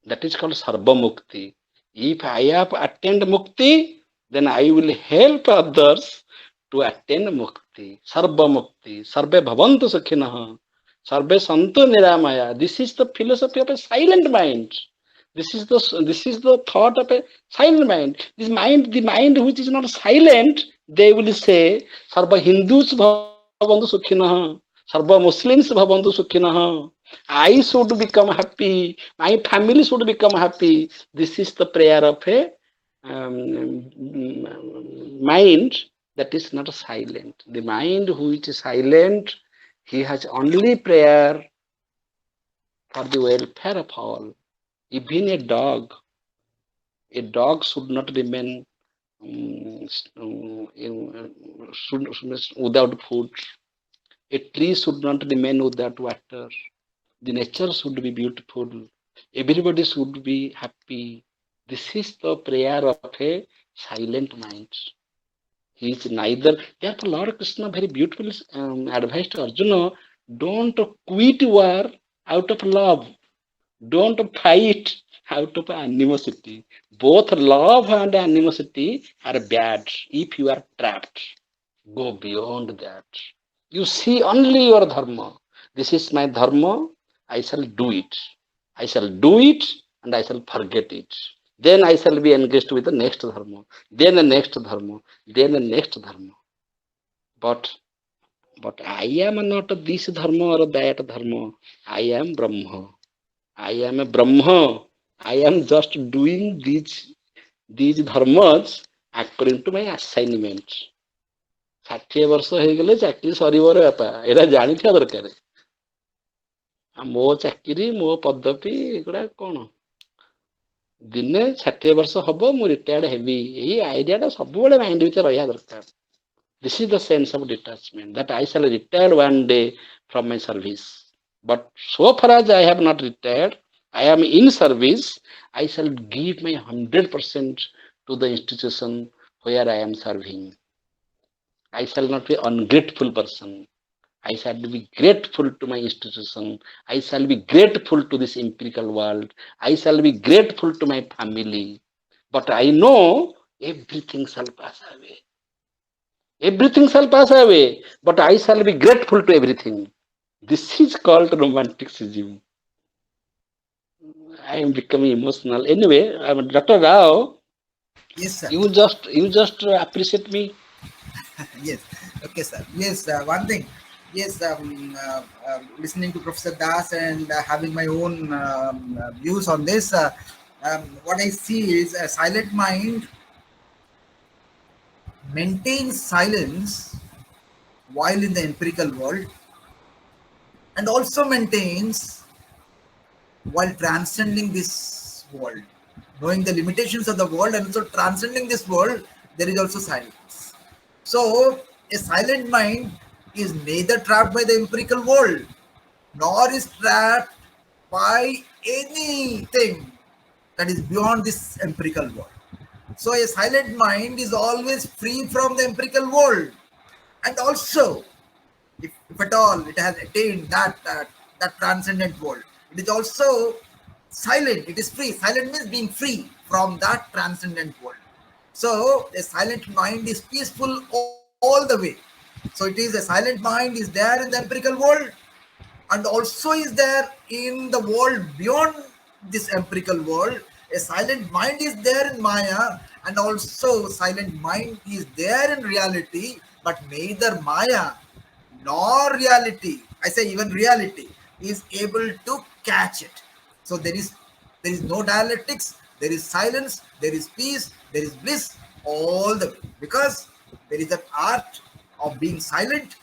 That is called Sarva Mukti. If I have attained Mukti, then I will help others to attain Mukti. Sarva Mukti. Sarve Bhavantu Sukhinaha. Sarve Santu Niramaya. This is the philosophy of a silent mind. This is the thought of a silent mind. This mind, the mind which is not silent, they will say, Sarva Hindus Bhavantu Sukhinah. Sarva Muslims Bhavantu Sukhinah. I should become happy. My family should become happy. This is the prayer of a mind that is not silent. The mind which is silent, he has only prayer for the welfare of all. Even a dog should not remain without food. A tree should not remain without water. The nature should be beautiful. Everybody should be happy. This is the prayer of a silent mind. He is neither. Therefore, Lord Krishna very beautifully advised to Arjuna: don't quit war out of love. Don't fight out of animosity. Both love and animosity are bad if you are trapped. Go beyond that. You see only your dharma. This is my dharma. I shall do it. I shall do it and I shall forget it. Then I shall be engaged with the next dharma. Then the next dharma. Then the next dharma. But I am not this dharma or that dharma. I am Brahma. I am a Brahma. I am just doing these dharmas according to my assignment. 60 ବର୍ଷ ହେଇଗଲେ ଚାକିରି ସରିବ ରେ ବାପା, ଏଇଟା ଜାଣିଥିବା ଦରକାର। ଆଉ ମୋ ଚାକିରି ମୋ ପଦବୀ ଏଗୁଡା କଣ, ଦିନେ 60 ବର୍ଷ ହବ ମୁଁ ରିଟାୟାର୍ଡ ହେବି, ଏଇ ଆଇଡିଆ ଟା ସବୁବେଳେ ମାଇଣ୍ଡ ଭିତରେ ରହିବା ଦରକାର। This is the sense of detachment that I shall retire one day from my service. But so far as I have not retired, I am in service. I shall give my 100% to the institution where I am serving. I shall not be ungrateful person. I shall be grateful to my institution. I shall be grateful to this empirical world. I shall be grateful to my family. But I know everything shall pass away. Everything shall pass away, but I shall be grateful to everything. This is called romanticism. I am becoming emotional. Anyway, Dr. Rao, Yes, sir. you just appreciate me. Yes. Okay, sir. Yes, one thing. Yes, listening to Professor Das and having my own views on this, what I see is a silent mind maintains silence while in the empirical world and also maintains while transcending this world. Knowing the limitations of the world and also transcending this world, there is also silence. So, a silent mind is neither trapped by the empirical world nor is trapped by anything that is beyond this empirical world. So, a silent mind is always free from the empirical world, and also, if at all it has attained that transcendent world, it is also silent. It is free. Silent means being free from that transcendent world. So a silent mind is peaceful all the way. So it is a silent mind is there in the empirical world and also is there in the world beyond this empirical world. A silent mind is there in Maya and also silent mind is there in reality, but neither Maya nor reality, I say even reality, is able to catch it. So there is no dialectics, there is silence, there is peace, there is bliss all the way. Because there is an art of being silent,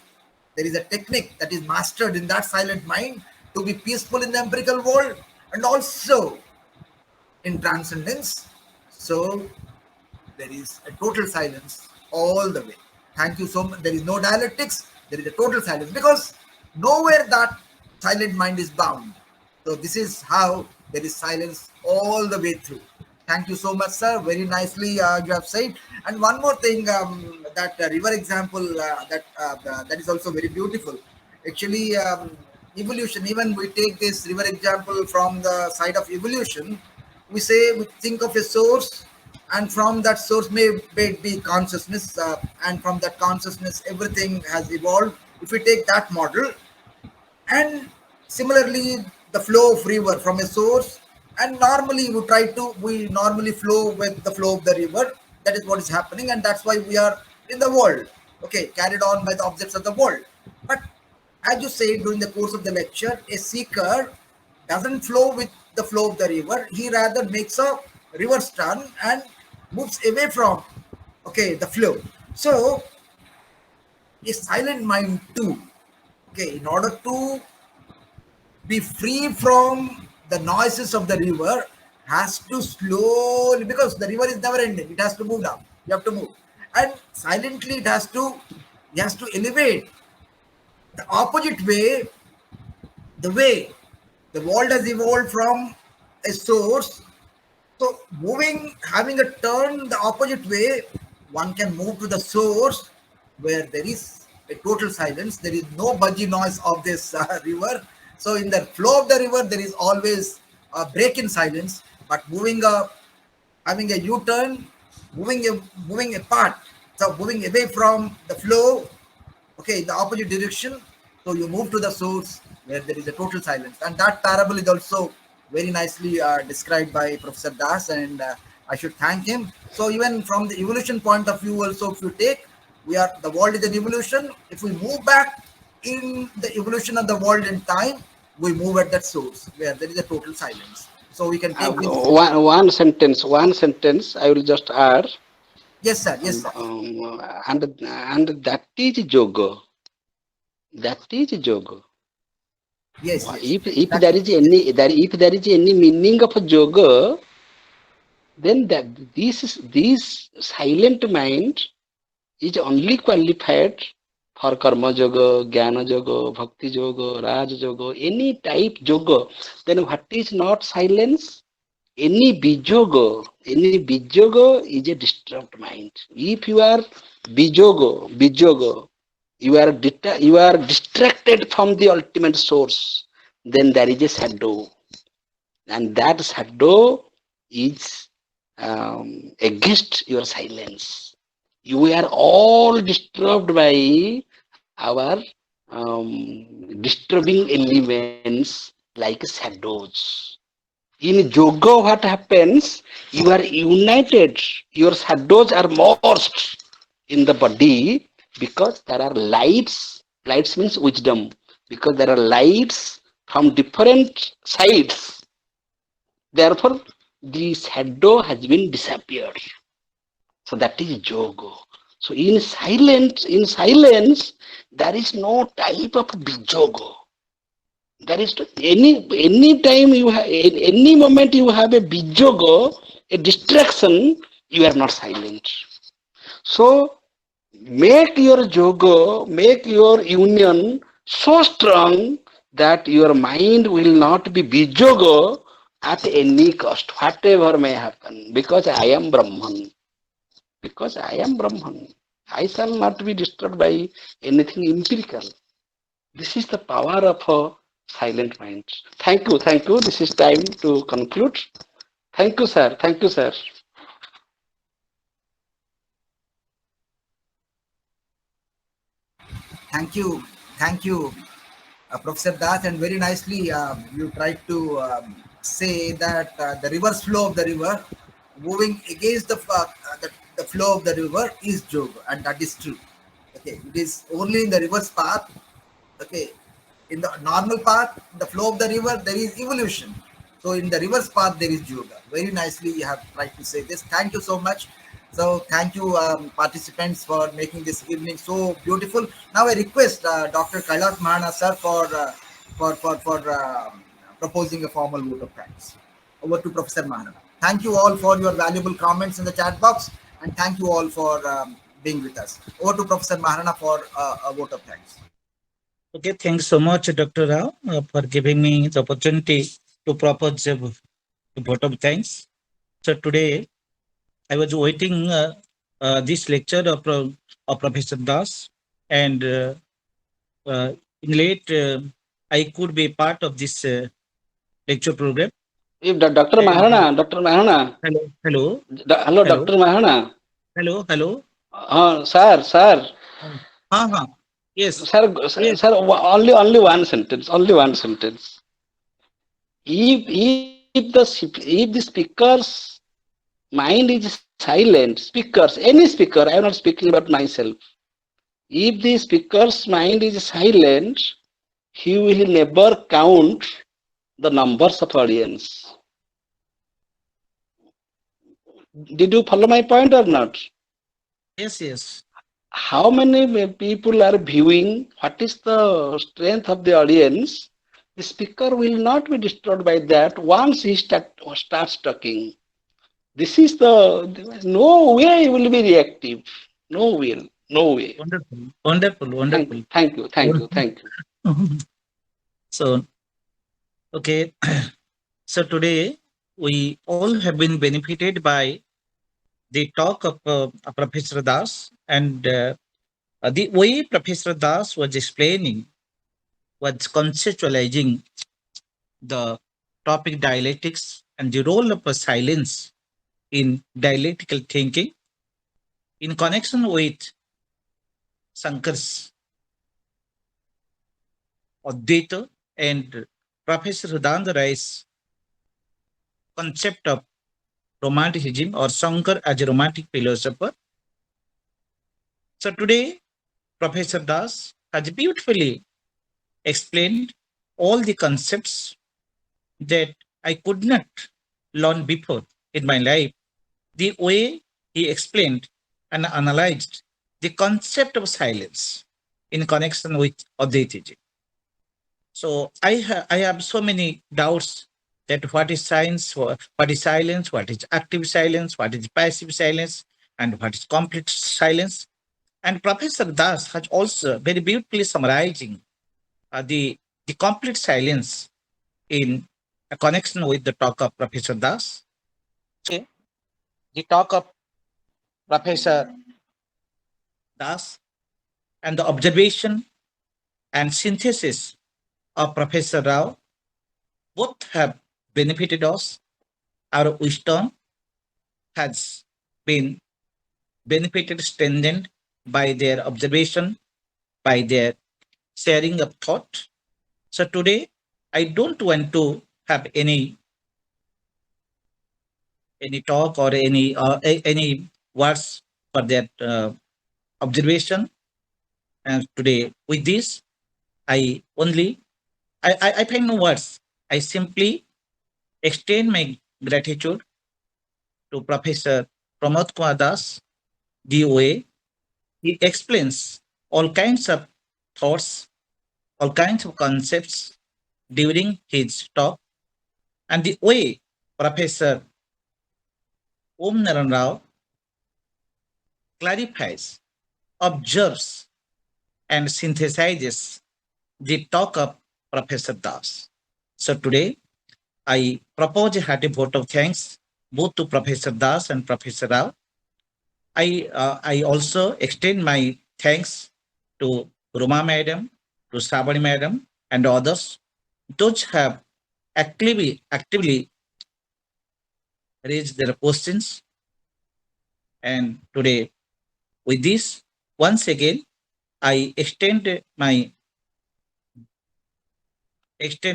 there is a technique that is mastered in that silent mind to be peaceful in the empirical world and also in transcendence. So there is a total silence all the way. Thank you so much. There is no dialectics, there is a total silence because nowhere that silent mind is bound. So, this is how there is silence all the way through. Thank you so much, sir. Very nicely you have said. And one more thing, that river example that is also very beautiful. Actually, evolution. Even we take this river example from the side of evolution. We say we think of a source, and from that source may be consciousness, and from that consciousness everything has evolved. If we take that model, and similarly the flow of river from a source, and normally we normally flow with the flow of the river. That is what is happening, and that's why we are in the world, okay, carried on by the objects of the world. But as you say during the course of the lecture, a seeker doesn't flow with the flow of the river. He rather makes a reverse turn and moves away from, okay, the flow. So a silent mind too, okay, in order to be free from the noises of the river, has to slowly, because the river is never ending, it has to move down, you have to move, and silently it has to elevate the opposite way, the way the world has evolved from a source. So moving, having a turn the opposite way, one can move to the source where there is a total silence. There is no budgie noise of this river. So in the flow of the river, there is always a break in silence. But having a U-turn, moving apart, so moving away from the flow, okay, in the opposite direction. So you move to the source where there is a total silence, and that parable is also very nicely described by Professor Das, and I should thank him. So even from the evolution point of view, also if you take, the world is an evolution. If we move back in the evolution of the world in time, we move at that source where there is a total silence. So we can take this. One sentence. I will just add, Yes, sir. Yes, sir. and that is yoga. That is yoga. Yes, yes. If That, there is any meaning of yoga, then this silent mind is only qualified for karma yoga, jnana yoga, bhakti yoga, raj yoga, any type yoga. Then what is not silence? Any bijoga is a disturbed mind. If you are bijoga, you are distracted from the ultimate source. Then there is a shadow, and that shadow is against your silence. You are all disturbed by our disturbing elements like shadows. In yoga, what happens? You are united. Your shadows are merged in the body because there are lights. Lights means wisdom. Because there are lights from different sides. Therefore, the shadow has been disappeared. So that is yoga. So in silence, there is no type of bijoga. There is any time you have any moment you have a bijoga, a distraction, you are not silent. So make your yoga, make your union so strong that your mind will not be bijoga at any cost, whatever may happen, because I am Brahman. Because I am Brahman. I shall not be disturbed by anything empirical. This is the power of a silent mind. Thank you, thank you. This is time to conclude. Thank you, sir. Thank you, sir. thank you, Professor Das, and very nicely you tried to say that the reverse flow of the river, moving against the flow of the river, is yoga, and that is true. Okay, it is only in the reverse path. Okay, in the normal path, the flow of the river, there is evolution. So in the reverse path, there is yoga. Very nicely you have tried to say this. Thank you so much. So thank you, participants, for making this evening so beautiful. Now I request Dr. Kailash Mahana sir for proposing a formal vote of thanks. Over to Professor Mahana. Thank you all for your valuable comments in the chat box. And thank you all for being with us. Over to Professor Maharana for a vote of thanks. Okay, thanks so much, Dr. Rao, for giving me the opportunity to propose a vote of thanks. So today I was waiting this lecture of Professor Das, and uh, in late I could be part of this lecture program. If Dr. And Maharana, Dr. Maharana, hello, hello, hello, hello, Dr. Maharana. hello. Sir, Uh-huh. Yes, sir, yes, sir, only one sentence, only one sentence. If the speaker's mind is silent, speakers, any speaker, I am not speaking about myself. If the speaker's mind is silent, he will never count the numbers of audience. Did you follow my point or not? yes. How many people are viewing? What is the strength of the audience? The speaker will not be disturbed by that once he starts talking. This is the no way he will be reactive. No will, no way. Wonderful, wonderful, Thank, wonderful. thank you, thank you, thank you. So, okay. So today we all have been benefited by the talk of Professor Das, and the way Professor Das was explaining, was conceptualizing the topic dialectics and the role of silence in dialectical thinking in connection with Sankar's Advaita and Professor Hridayendra Rai's concept of romanticism or Shankar as a romantic philosopher. So today, Professor Das has beautifully explained all the concepts that I could not learn before in my life. The way he explained and analyzed the concept of silence in connection with Advaita. So I have so many doubts that what is science, what is silence, what is active silence, what is passive silence, and what is complete silence. And Professor Das has also very beautifully summarizing the complete silence in a connection with the talk of Professor Das. Okay, the talk of Professor Das and the observation and synthesis of Professor Rao both have benefited us. Our wisdom has been benefited, strengthened by their observation, by their sharing of thought. So today, I don't want to have any talk or any words for that observation. And today, with this, I only I find no words. I simply extend my gratitude to Professor Pramod Kumar Das, DOA. He explains all kinds of thoughts, all kinds of concepts during his talk, and the way Professor Om Naran Rao clarifies, observes, and synthesizes the talk of Professor Das. So today, I propose a hearty vote of thanks both to Professor Das and Professor Rao. I also extend my thanks to Ruma Madam, to Sabani Madam, and others. Those have actively raised their questions. And today, with this, once again, I extend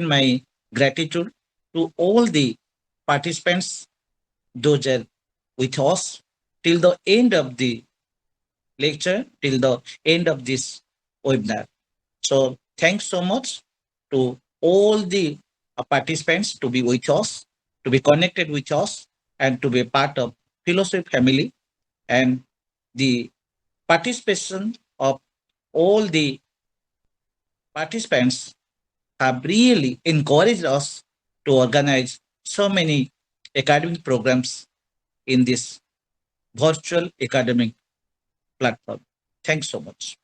my gratitude to all the participants, those are with us till the end of the lecture, till the end of this webinar. So thanks so much to all the participants to be with us, to be connected with us, and to be a part of philosophy family, and the participation of all the participants have really encouraged us to organize so many academic programs in this virtual academic platform. Thanks so much.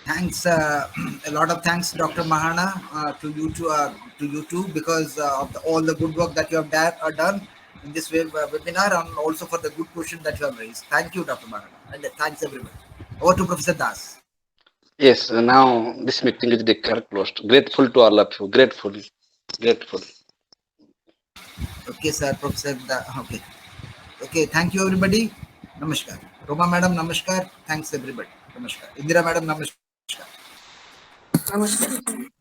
Thanks, a lot of thanks, Dr. Mahana, to you too, because of all the good work that you have done in this webinar, and also for the good question that you have raised. Thank you, Dr. Mahana, and thanks everyone. Over to Professor Das. Yes, now this meeting is declared closed. Grateful to all of you. Grateful. Grateful. Okay, sir, Professor. Okay, okay. Thank you, everybody. Namaskar. Roma Madam, Namaskar. Thanks, everybody. Namaskar. Indira Madam, Namaskar. Namaskar.